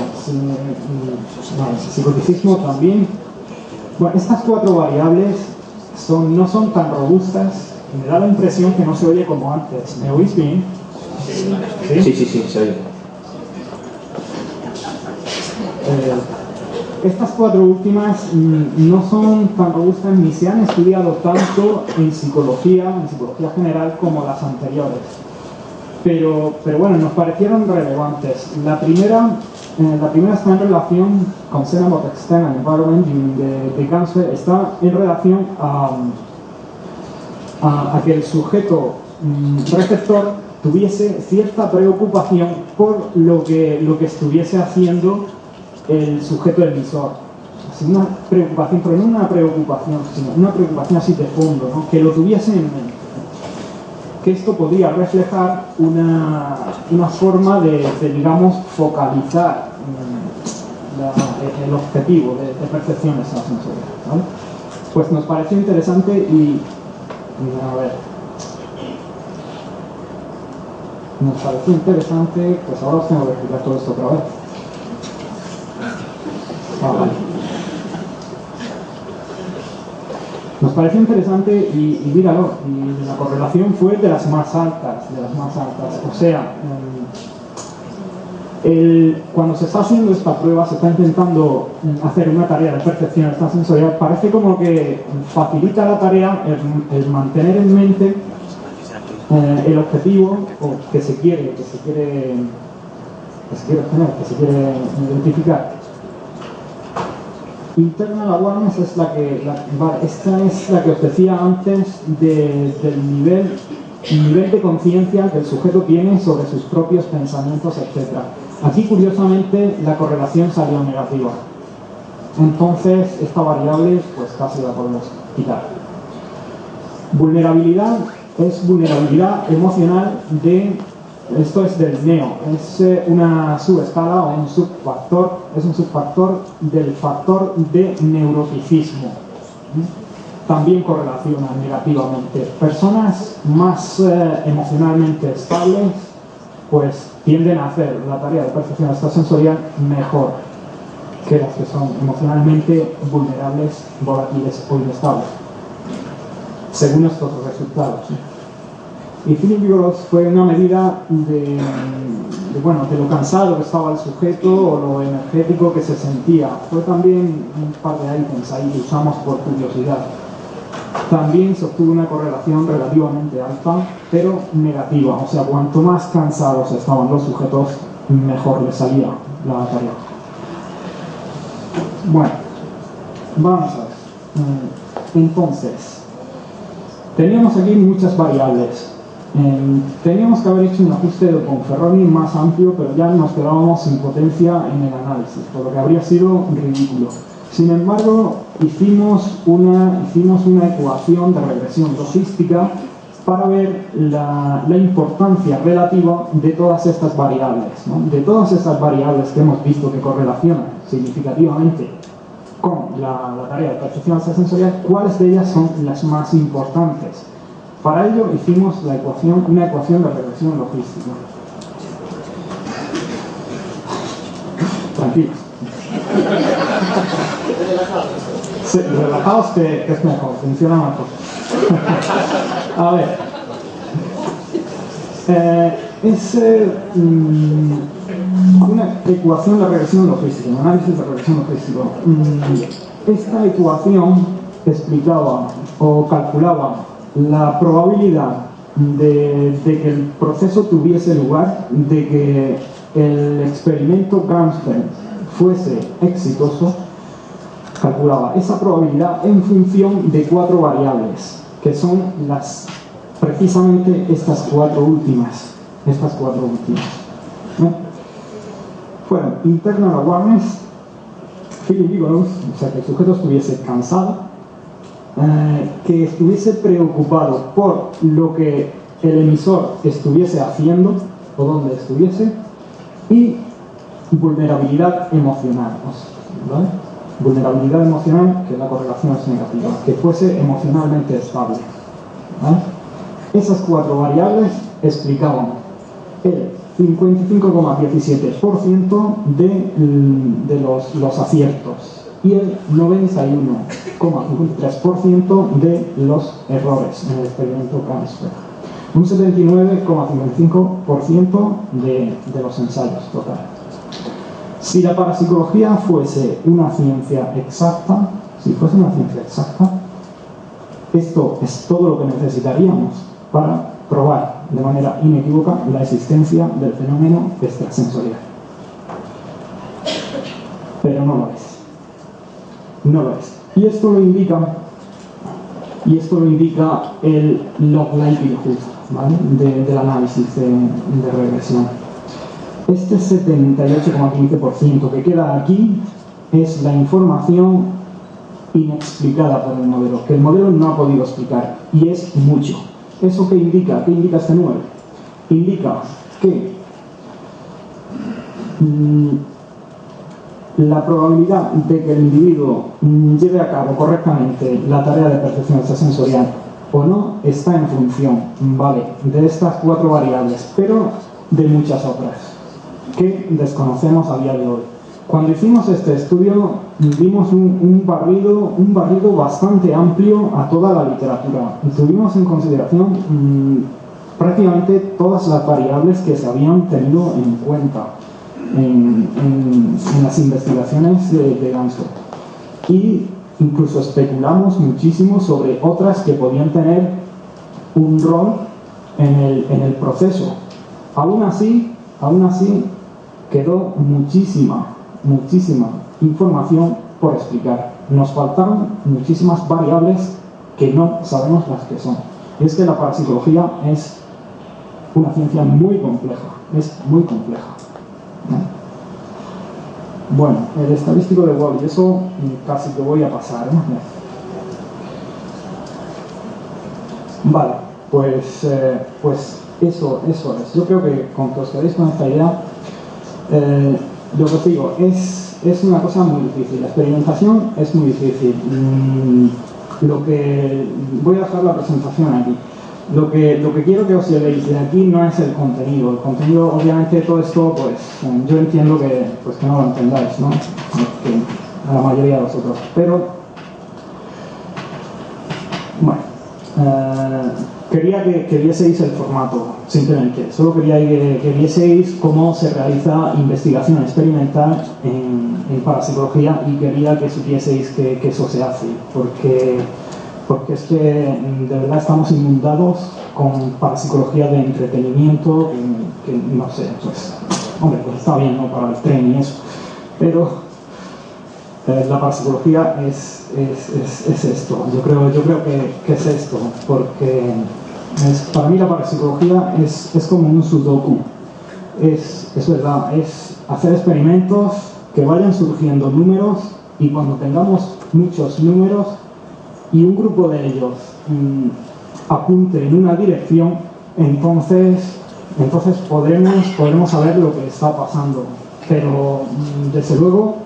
Psicoticismo también. Bueno, estas 4 variables no son tan robustas y me da la impresión que no se oye como antes. ¿Me oís bien? Sí, sí, sí, se oye. Estas 4 últimas no son tan robustas ni se han estudiado tanto en psicología general, como las anteriores. Pero bueno, nos parecieron relevantes. La primera está en relación con Xenobot External Environment de Cáncer, está en relación a que el sujeto receptor tuviese cierta preocupación por lo que estuviese haciendo el sujeto emisor. Así, una preocupación, pero no una preocupación, sino una preocupación así de fondo, ¿no? Que lo tuviese en mente. Que esto podría reflejar una forma de digamos, focalizar el objetivo de percepción extrasensorial, ¿vale? Pues nos pareció interesante y a ver, nos pareció interesante, pues ahora os tengo que explicar todo esto otra vez. Vale. Nos pareció interesante y míralo, y la correlación fue de las más altas, o sea, cuando se está haciendo esta prueba, se está intentando hacer una tarea de percepción extrasensorial, parece como que facilita la tarea el mantener en mente el objetivo que se quiere obtener, que se quiere identificar. Internal awareness es esta es la que os decía antes del nivel de conciencia que el sujeto tiene sobre sus propios pensamientos, etc. Aquí, curiosamente, la correlación salió negativa. Entonces, esta variable, pues casi la podemos quitar. Vulnerabilidad es vulnerabilidad emocional esto es del NEO, es una subescala o un subfactor, es un subfactor del factor de neuroticismo. También correlaciona negativamente. Personas más emocionalmente estables, pues tienden a hacer la tarea de percepción extrasensorial mejor que las que son emocionalmente vulnerables, volátiles o inestables, según estos resultados. Y Feeling Vigorous fue una medida de lo cansado que estaba el sujeto o lo energético que se sentía. Fue también un par de ítems ahí que usamos por curiosidad. También se obtuvo una correlación relativamente alta, pero negativa. O sea, cuanto más cansados estaban los sujetos, mejor les salía la tarea. Bueno, vamos a ver. Entonces, teníamos aquí muchas variables. Teníamos que haber hecho un ajuste de Ponferroni más amplio, pero ya nos quedábamos sin potencia en el análisis, por lo que habría sido ridículo. Sin embargo, hicimos una ecuación de regresión logística para ver la importancia relativa de todas estas variables, ¿no? De todas estas variables que hemos visto que correlacionan significativamente con la tarea de percepción extrasensorial, ¿cuáles de ellas son las más importantes? Para ello hicimos una ecuación de regresión logística. Tranquilos. Sí, relajados que es mejor, funciona mejor. A ver. Es una ecuación de regresión logística, un análisis de regresión logístico. esta ecuación explicaba o calculaba la probabilidad de que el proceso tuviese lugar, de que el experimento Ganzfeld fuese exitoso. Calculaba esa probabilidad en función de 4 variables, que son precisamente estas cuatro últimas. ¿No? Fueron internal awareness, feeling vigorous, o sea, que el sujeto estuviese cansado, que estuviese preocupado por lo que el emisor estuviese haciendo o donde estuviese, y vulnerabilidad emocional, ¿vale? Vulnerabilidad emocional, que la correlación es negativa, que fuese emocionalmente estable, ¿vale? Esas 4 variables explicaban el 55,17% de los aciertos y el 91,53% de los errores en el experimento Ganzfeld. Un 79,55% de los ensayos totales. Si la parapsicología fuese una ciencia exacta, esto es todo lo que necesitaríamos para probar de manera inequívoca la existencia del fenómeno extrasensorial. Pero no lo es. No lo es. Y esto lo indica el log likelihood, ¿vale? Del análisis de regresión. Este 78,15% que queda aquí es la información inexplicada por el modelo, que el modelo no ha podido explicar, y es mucho. ¿Eso qué indica? ¿Qué indica este número? Indica que la probabilidad de que el individuo lleve a cabo correctamente la tarea de percepción extrasensorial o no está en función, ¿vale?, de estas 4 variables, pero de muchas otras que desconocemos a día de hoy. Cuando hicimos este estudio vimos un barrido bastante amplio a toda la literatura y tuvimos en consideración prácticamente todas las variables que se habían tenido en cuenta en las investigaciones de Ganzfeld, y incluso especulamos muchísimo sobre otras que podían tener un rol en el proceso. Aún así quedó muchísima información por explicar. Nos faltaron muchísimas variables que no sabemos las que son. Y es que la parapsicología es una ciencia muy compleja, ¿no? Bueno, el estadístico de Wall, y eso casi que voy a pasar, ¿no? Vale, pues eso es. Yo creo que con que os quedéis con esta idea, lo que os digo, es una cosa muy difícil. La experimentación es muy difícil. Voy a dejar la presentación aquí. Lo que quiero que os llevéis de aquí no es el contenido. El contenido, obviamente, todo esto, pues yo entiendo que no lo entendáis, ¿no? Que a la mayoría de vosotros. Pero, bueno, quería que vieseis el formato, simplemente. Solo quería que vieseis cómo se realiza investigación experimental en parapsicología, y quería que supieseis que eso se hace, porque es que de verdad estamos inundados con parapsicología de entretenimiento, que no sé, pues, hombre, pues está bien, ¿no?, para el tren y eso, pero la parapsicología es esto. Yo creo que es esto, porque para mí la parapsicología es como un sudoku. Es verdad, es hacer experimentos que vayan surgiendo números, y cuando tengamos muchos números y un grupo de ellos apunte en una dirección, entonces podremos saber lo que está pasando. Pero desde luego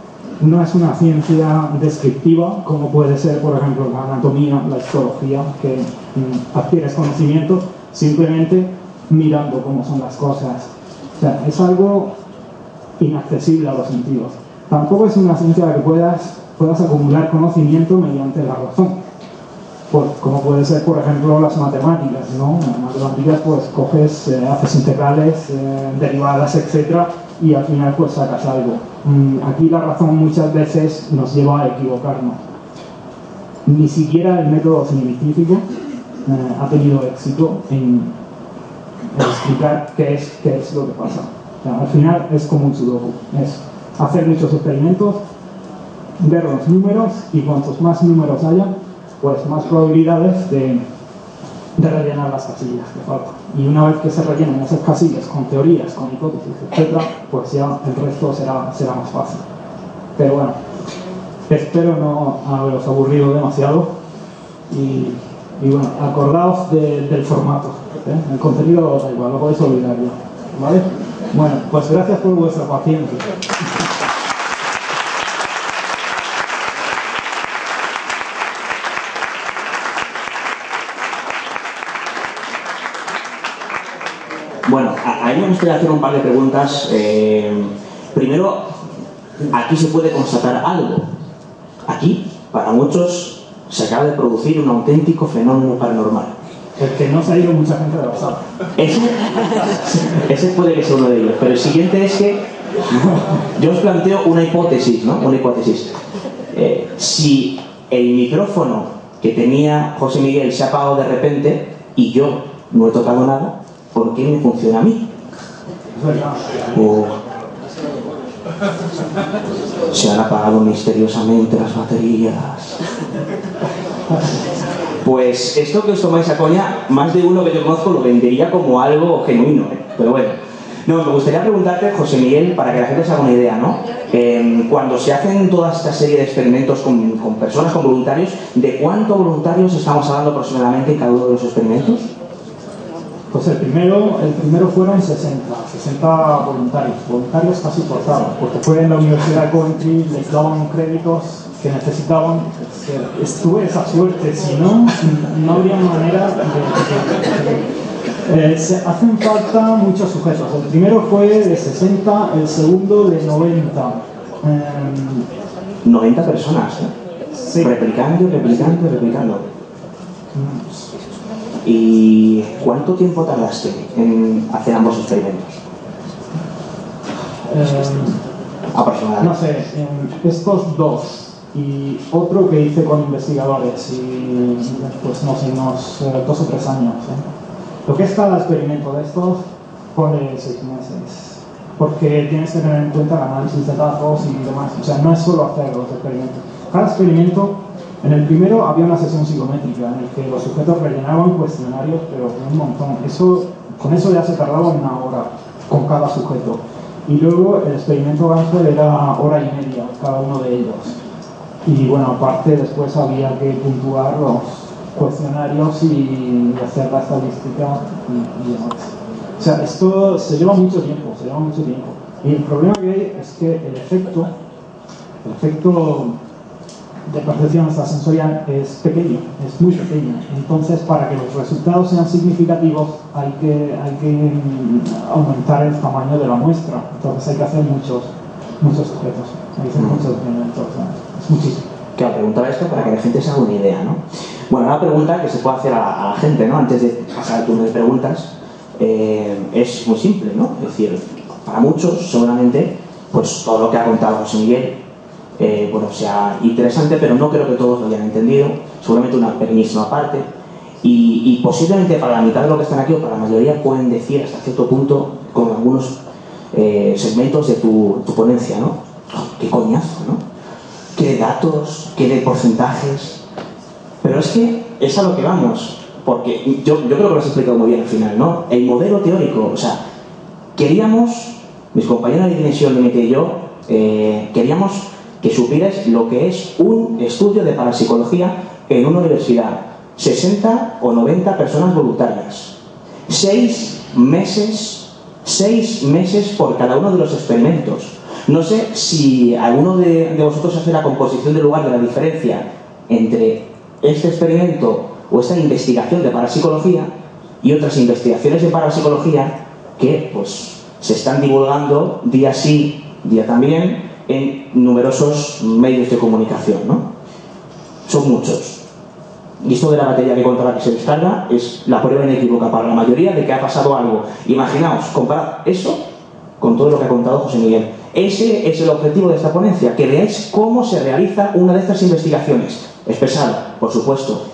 no es una ciencia descriptiva, como puede ser, por ejemplo, la anatomía, la histología, que adquieres conocimiento simplemente mirando cómo son las cosas. O sea, es algo inaccesible a los sentidos. Tampoco es una ciencia en la que puedas acumular conocimiento mediante la razón, como puede ser, por ejemplo, las matemáticas, ¿no? Las matemáticas, pues coges, haces integrales, derivadas, etcétera, y al final pues sacas algo. Aquí la razón muchas veces nos lleva a equivocarnos. ni siquiera el método científico ha tenido éxito en explicar qué es lo que pasa. O sea, al final es como un sudoku, es hacer muchos experimentos, ver los números, y cuantos más números haya, pues más probabilidades de rellenar las casillas que faltan. Y una vez que se rellenen esas casillas con teorías, con hipótesis, etc., pues ya el resto será más fácil. Pero bueno, espero no haberos aburrido demasiado y bueno, acordaos del formato, ¿eh? El contenido da igual, lo podéis olvidar ya, ¿vale? Bueno, pues gracias por vuestra paciencia. Bueno, a mí me gustaría hacer un par de preguntas. Primero, aquí se puede constatar algo. Aquí, para muchos, se acaba de producir un auténtico fenómeno paranormal. El que no se ha ido mucha gente de la sala. Ese puede que sea uno de ellos. Pero el siguiente es que yo os planteo una hipótesis, ¿no? Una hipótesis. Si el micrófono que tenía José Miguel se ha apagado de repente y yo no he tocado nada, ¿por qué me funciona a mí? Se han apagado misteriosamente las baterías. Pues esto que os tomáis a coña, más de uno que yo conozco lo vendería como algo genuino, ¿eh? Pero bueno. No, me gustaría preguntarte, José Miguel, para que la gente se haga una idea, ¿no? Cuando se hacen toda esta serie de experimentos con personas, con voluntarios, ¿de cuántos voluntarios estamos hablando aproximadamente en cada uno de los experimentos? Pues el primero fueron 60 voluntarios casi forzados, porque fue en la Universidad de Coventry, les daban créditos que necesitaban. Tuve esa suerte, si no, no habría manera de se hacen falta muchos sujetos. El primero fue de 60, el segundo de 90. 90 personas, ¿eh? Sí. Replicando. ¿Y cuánto tiempo tardaste en hacer ambos experimentos? Aproximadamente. No sé, estos dos y otro que hice con investigadores, y pues no sé, unos 2 o 3 años. Lo que es cada experimento de estos pone 6 meses, porque tienes que tener en cuenta el análisis de datos y demás. O sea, no es solo hacer los experimentos. Cada experimento, en el primero había una sesión psicométrica en la que los sujetos rellenaban cuestionarios, pero un montón. Con eso ya se tardaba 1 hora con cada sujeto. Y luego el experimento Gansfeld era 1 hora y media cada uno de ellos. Y bueno, aparte después había que puntuar los cuestionarios y hacer la estadística y demás. O sea, esto se lleva mucho tiempo. Y el problema que hay es que el efecto de percepción extrasensorial es pequeño, es muy pequeño. Entonces, para que los resultados sean significativos, hay que aumentar el tamaño de la muestra. Entonces hay que hacer muchos sujetos, hay que hacer muchos experimentos, es muchísimo. Claro, preguntaba esto para que la gente se haga una idea, ¿no? Bueno, una pregunta que se puede hacer a la gente, ¿no? Antes de pasar al turno de preguntas, es muy simple, ¿no? Es decir, para muchos, seguramente, pues todo lo que ha contado José Miguel, bueno, sea interesante, pero no creo que todos lo hayan entendido, seguramente una pequeñísima parte, y posiblemente para la mitad de lo que están aquí, o para la mayoría, pueden decir hasta cierto punto, con algunos segmentos de tu ponencia, ¿no? ¡Qué coñazo!, ¿no? ¿Qué de datos? ¿Qué de porcentajes? Pero es que es a lo que vamos, porque yo creo que lo has explicado muy bien al final, ¿no? El modelo teórico, o sea, queríamos, mis compañeros de dimensión límite y yo, queríamos que supierais lo que es un estudio de parapsicología en una universidad. 60 o 90 personas voluntarias. 6 meses por cada uno de los experimentos. No sé si alguno de vosotros hace la composición del lugar de la diferencia entre este experimento o esta investigación de parapsicología y otras investigaciones de parapsicología que pues se están divulgando día sí, día también en numerosos medios de comunicación, ¿no? Son muchos. Y esto de la batería que controla que se descarga es la prueba inequívoca para la mayoría de que ha pasado algo. Imaginaos, comparad eso con todo lo que ha contado José Miguel. Ese es el objetivo de esta ponencia, que veáis cómo se realiza una de estas investigaciones. expresar, por supuesto.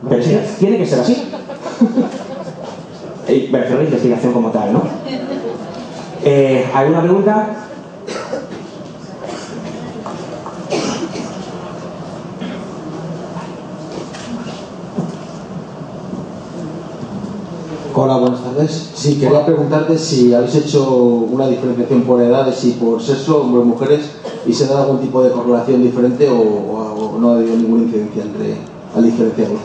Pero es que tiene que ser así. Me refiero a la investigación como tal, ¿no? ¿Alguna pregunta? Hola, buenas tardes. Sí, quería preguntarte si habéis hecho una diferenciación por edades y por sexo, hombres y mujeres, y se da algún tipo de correlación diferente o no ha habido ninguna incidencia al diferenciarlo.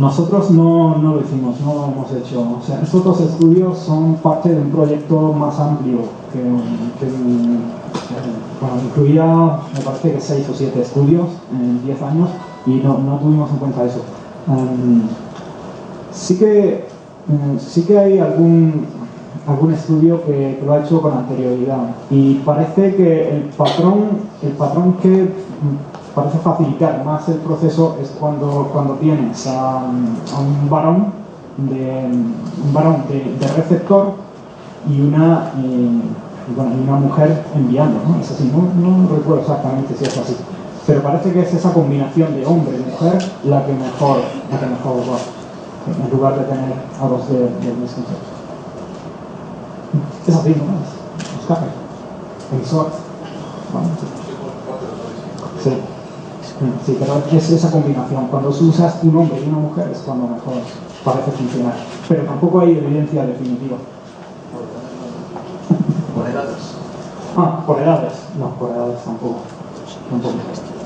Nosotros no lo hicimos, no lo hemos hecho. O sea, estos dos estudios son parte de un proyecto más amplio que bueno, incluía, me parece que 6 o 7 estudios en 10 años y no tuvimos en cuenta eso. Sí que hay algún estudio que lo ha hecho con anterioridad y parece que el patrón que parece facilitar más el proceso es cuando tienes a un varón de receptor y una mujer enviando, ¿no? Es así, no recuerdo exactamente si es así, pero parece que es esa combinación de hombre y mujer la que mejor va, en lugar de tener a dos del mismo sexo. Es así, ¿no? Es escape. Emisor. Bueno, sí, pero es esa combinación. Cuando usas un hombre y una mujer es cuando mejor parece funcionar. Pero tampoco hay evidencia definitiva. ¿Por edades? Por edades. No, por edades tampoco.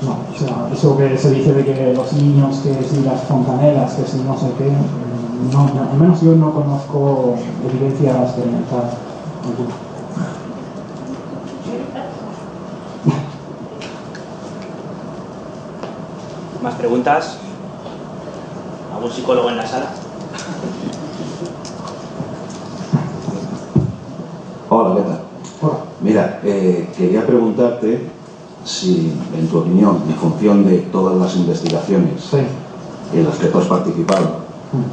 No, o sea, eso que se dice de que los niños, que si las fontanelas, que si no sé qué, no, al menos yo no conozco evidencia experimental alguna. ¿Más preguntas? ¿Algún psicólogo en la sala? Hola, ¿qué tal? Hola. Mira, quería preguntarte si, en tu opinión, en función de todas las investigaciones Sí. en las que tú has participado,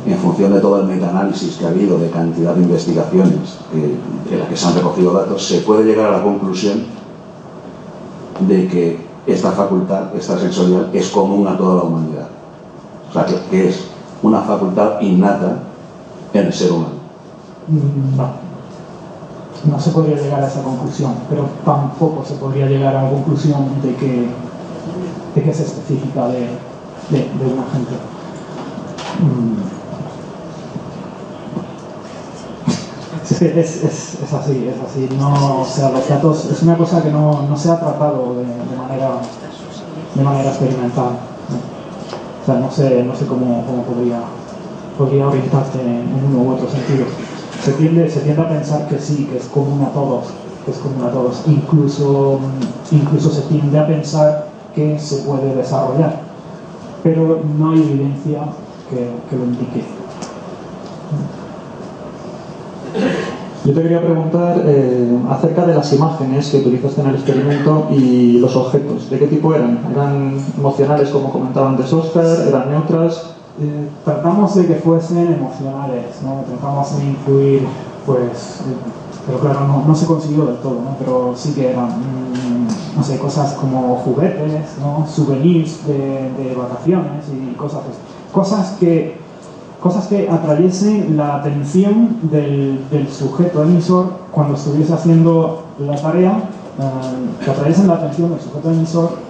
en función de todo el metaanálisis que ha habido de cantidad de investigaciones en las que se han recogido datos, se puede llegar a la conclusión de que esta facultad, esta sensorial, es común a toda la humanidad. O sea, que es una facultad innata en el ser humano. No se podría llegar a esa conclusión, pero tampoco se podría llegar a la conclusión de que es específica de una gente. Es así. No, o sea, los datos es una cosa que no se ha tratado de manera experimental. O sea, no sé cómo podría orientarte en uno u otro sentido. Se tiende a pensar que sí, que es común a todos, incluso se tiende a pensar que se puede desarrollar, pero no hay evidencia que lo indique. Yo te quería preguntar acerca de las imágenes que utilizaste en el experimento y los objetos. ¿De qué tipo eran? ¿Eran emocionales, como comentaba antes Óscar? ¿Eran neutras? Tratamos de que fuesen emocionales, ¿no? Tratamos de incluir, pues, pero claro, no se consiguió del todo, ¿no? Pero sí que eran, no sé, cosas como juguetes, ¿no? Souvenirs de vacaciones y cosas que atrayesen la atención del sujeto emisor cuando estuviese haciendo la tarea, que atrayesen la atención del sujeto emisor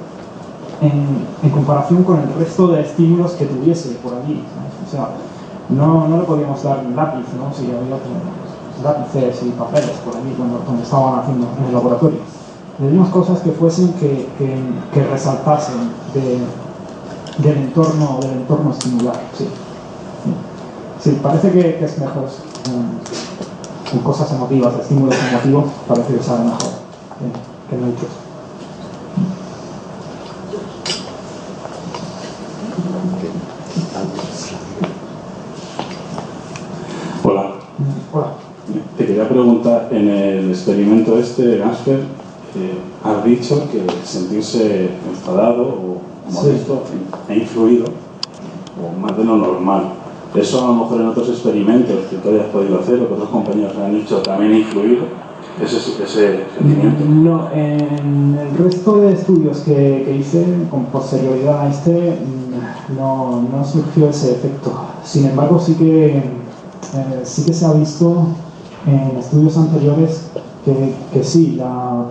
en comparación con el resto de estímulos que tuviese por allí, ¿sabes? O sea, no le podíamos dar un lápiz, ¿no? Si había lápices y papeles por allí cuando estaban haciendo en el laboratorio. Le dimos cosas que fuesen que resaltasen del entorno estimular, sí. Sí, parece que es mejor en cosas emotivas, estímulos emotivos, parece que sabe mejor que neutros. Hola. Te quería preguntar, en el experimento de Gansper, has dicho que sentirse enfadado o molesto ha influido, o más de lo normal. Eso a lo mejor en otros experimentos que tú hayas podido hacer o que otros compañeros han hecho también ha influido. ese sentimiento? No, en el resto de estudios que hice con posterioridad a este no surgió ese efecto. Sin embargo, sí que se ha visto en estudios anteriores que sí,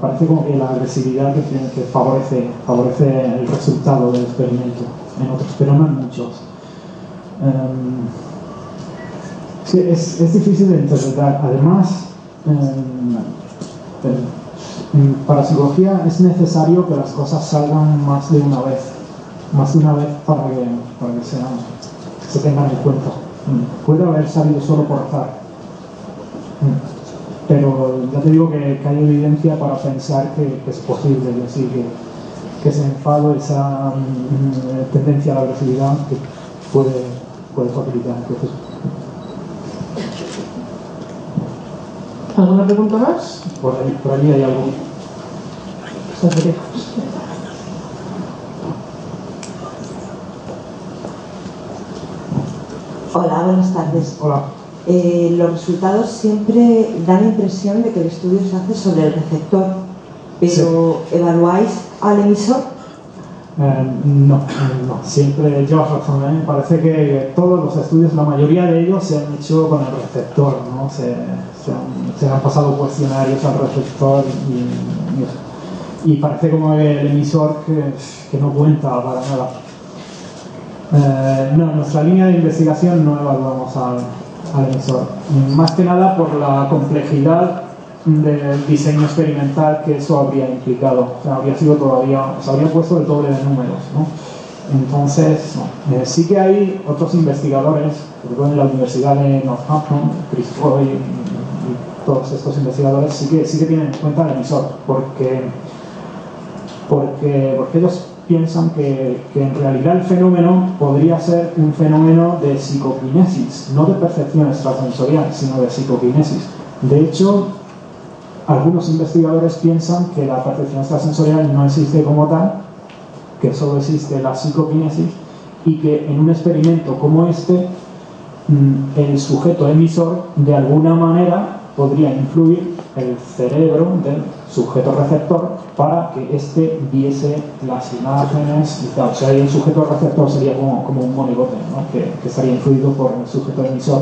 parece como que la agresividad que favorece el resultado del experimento en otros, pero no en muchos. Sí, es difícil de interpretar. Además, para psicología es necesario que las cosas salgan más de una vez para que se tengan en cuenta. Puede haber salido solo por azar, pero ya te digo que hay evidencia para pensar que es posible, es decir, que ese enfado, esa tendencia a la agresividad que puede facilitar el proceso. ¿Alguna pregunta más? Por allí hay algo. Hola, buenas tardes. Hola. Los resultados siempre dan la impresión de que el estudio se hace sobre el receptor, pero sí. ¿Evaluáis al emisor? No, siempre llevas razón. Me parece que todos los estudios, la mayoría de ellos se han hecho con el receptor, ¿no? Se han pasado cuestionarios al receptor y parece como el emisor que no cuenta para nada. No, en nuestra línea de investigación no evaluamos al emisor, más que nada por la complejidad del diseño experimental que eso habría implicado. O sea, se habría puesto el doble de números, ¿no? Entonces, no. Sí que hay otros investigadores, sobre todo en la Universidad de Northampton, Chris Roy y todos estos investigadores, sí que tienen en cuenta el emisor, porque ellos piensan que en realidad el fenómeno podría ser un fenómeno de psicoquinesis, no de percepción extrasensorial, sino de psicoquinesis. De hecho, algunos investigadores piensan que la percepción extrasensorial no existe como tal, que solo existe la psicoquinesis, y que en un experimento como este, el sujeto emisor de alguna manera podría influir el cerebro del sujeto receptor para que éste viese las imágenes y tal. O sea, el sujeto receptor sería como un monigote, ¿no? que estaría influido por el sujeto emisor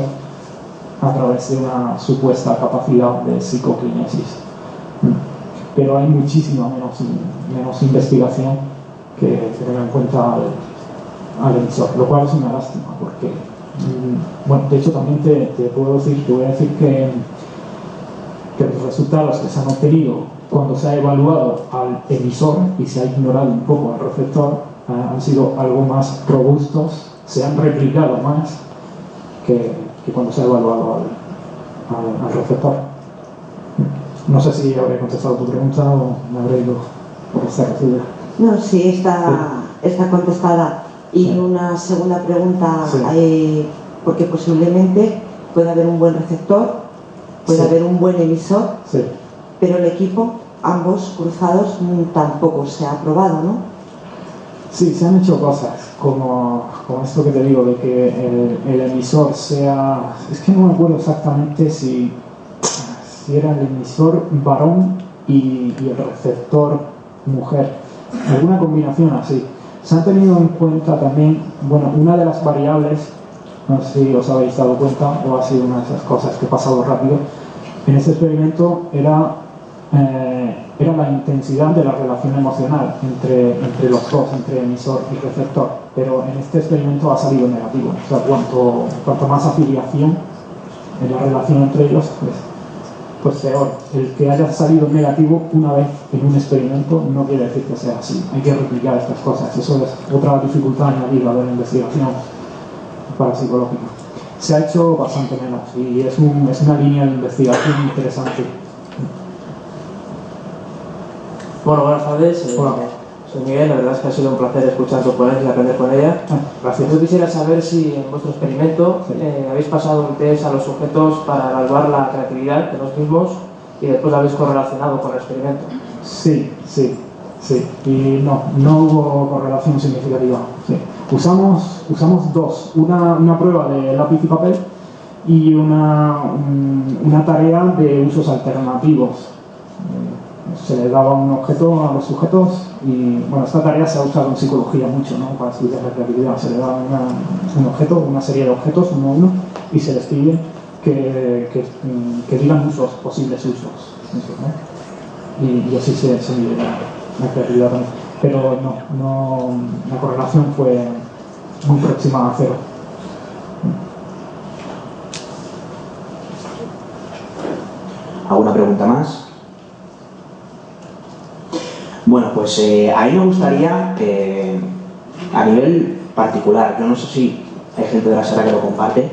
a través de una supuesta capacidad de psicoquinesis. Pero hay muchísima menos investigación que tenga en cuenta al emisor, lo cual es una lástima, porque, bueno, de hecho también te voy a decir que los resultados que se han obtenido cuando se ha evaluado al emisor y se ha ignorado un poco al receptor han sido algo más robustos, se han replicado más que cuando se ha evaluado al receptor. No sé si habré contestado tu pregunta o me habré ido por esta recibida. No, sí, está contestada. Y sí. Una segunda pregunta, sí. Porque posiblemente puede haber un buen receptor, puede haber un buen emisor, pero el equipo, ambos cruzados, tampoco se ha probado, ¿no? Sí, se han hecho cosas, como esto que te digo, de que el emisor sea... Es que no me acuerdo exactamente si era el emisor varón y el receptor mujer. Alguna combinación así. Se han tenido en cuenta también, bueno, una de las variables, no sé si os habéis dado cuenta o ha sido una de esas cosas que he pasado rápido, en este experimento era la intensidad de la relación emocional entre los dos, entre emisor y receptor, pero en este experimento ha salido negativo. O sea, cuanto más afiliación en la relación entre ellos, pues peor. El que haya salido negativo una vez en un experimento no quiere decir que sea así. Hay que replicar estas cosas. Eso es otra dificultad añadida de la investigación parapsicológica. Se ha hecho bastante menos y es una línea de investigación interesante. Bueno, buenas tardes. Hola. Soy Miguel. La verdad es que ha sido un placer escuchar tu ponencia y aprender con ella. Gracias. Yo quisiera saber si en vuestro experimento habéis pasado un test a los sujetos para evaluar la creatividad de los mismos y después lo habéis correlacionado con el experimento. Sí. Y no hubo correlación significativa. Sí. Usamos dos. Una prueba de lápiz y papel y una tarea de usos alternativos. Se le daba un objeto a los sujetos y, bueno, esta tarea se ha usado en psicología mucho, ¿no? Para estudiar la creatividad. Se le da un objeto, una serie de objetos, uno a uno, y se les pide que digan usos, posibles usos, ¿no? Y así se mide la creatividad también. Pero no, la correlación fue muy próxima a cero. ¿Alguna pregunta más? Bueno, pues a mí me gustaría, a nivel particular, yo no sé si hay gente de la sala que lo comparte,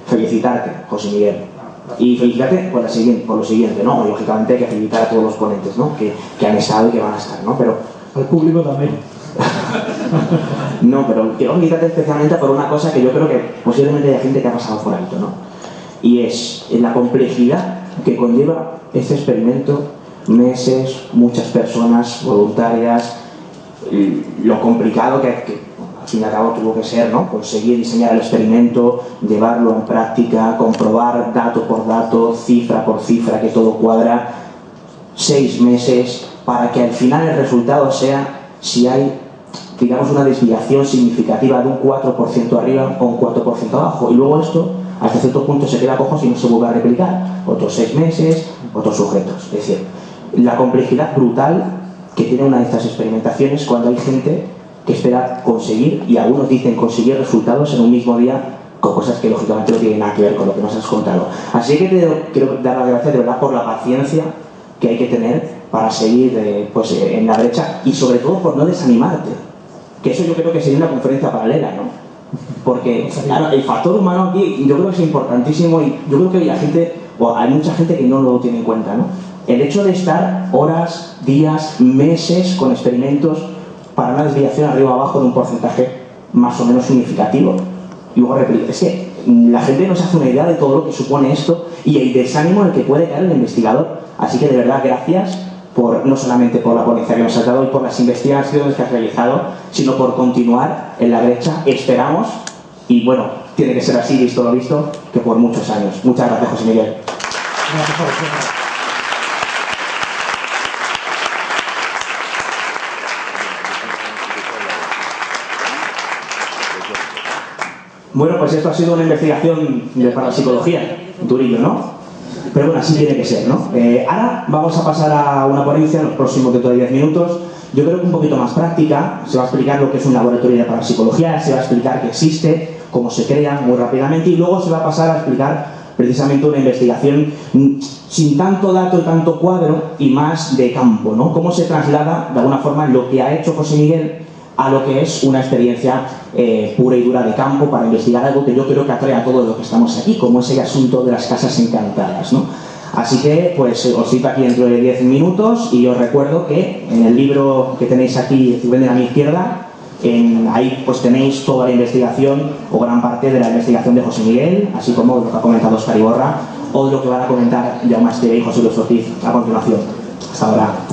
felicitarte, José Miguel. Y felicitarte por lo siguiente, ¿no? Lógicamente hay que felicitar a todos los ponentes, ¿no? Que han estado y que van a estar, ¿no? Pero al público también. No, pero quiero felicitarte especialmente por una cosa que yo creo que posiblemente hay gente que ha pasado por alto, ¿no? Y es la complejidad que conlleva este experimento, meses, muchas personas voluntarias, lo complicado que al fin y al cabo tuvo que ser, ¿no? Conseguir diseñar el experimento, llevarlo en práctica, comprobar dato por dato, cifra por cifra, que todo cuadra, 6 meses, para que al final el resultado sea si hay, digamos, una desviación significativa de un 4% arriba o un 4% abajo. Y luego esto, hasta cierto punto, se queda cojo si no se vuelve a replicar. Otros 6 meses, otros sujetos. Es decir, la complejidad brutal que tiene una de estas experimentaciones cuando hay gente que espera conseguir, y algunos dicen conseguir resultados en un mismo día con cosas que lógicamente no tienen nada que ver con lo que nos has contado. Así que quiero dar las gracias de verdad por la paciencia que hay que tener para seguir pues, en la brecha, y sobre todo por no desanimarte, que eso yo creo que sería una conferencia paralela, ¿no? Porque claro, el factor humano aquí yo creo que es importantísimo, y yo creo que la gente, o hay mucha gente que no lo tiene en cuenta, ¿no? El hecho de estar horas, días, meses con experimentos para una desviación arriba o abajo de un porcentaje más o menos significativo. Y luego es que la gente no se hace una idea de todo lo que supone esto y el desánimo en el que puede caer el investigador. Así que de verdad gracias no solamente por la ponencia que nos has dado y por las investigaciones que has realizado, sino por continuar en la brecha. Esperamos, y bueno, tiene que ser así, visto lo visto, que por muchos años. Muchas gracias, José Miguel. Gracias a vosotros. Bueno, pues esto ha sido una investigación de parapsicología, durillo, ¿no? Pero bueno, así tiene que ser, ¿no? Ahora vamos a pasar a una ponencia en los próximos dentro de 10 minutos. Yo creo que un poquito más práctica. Se va a explicar lo que es un laboratorio de parapsicología, se va a explicar qué existe, cómo se crea muy rápidamente, y luego se va a pasar a explicar precisamente una investigación sin tanto dato y tanto cuadro y más de campo, ¿no? Cómo se traslada de alguna forma lo que ha hecho José Miguel a lo que es una experiencia pura y dura de campo para investigar algo que yo creo que atrae a todos los que estamos aquí, como es el asunto de las casas encantadas, ¿no? Así que pues os cito aquí dentro de 10 minutos, y os recuerdo que en el libro que tenéis aquí, a mi izquierda, ahí pues tenéis toda la investigación o gran parte de la investigación de José Miguel, así como lo que ha comentado Óscar Iborra o lo que van a comentar Jaume Esteve y José Luis Ortiz a continuación. Hasta ahora.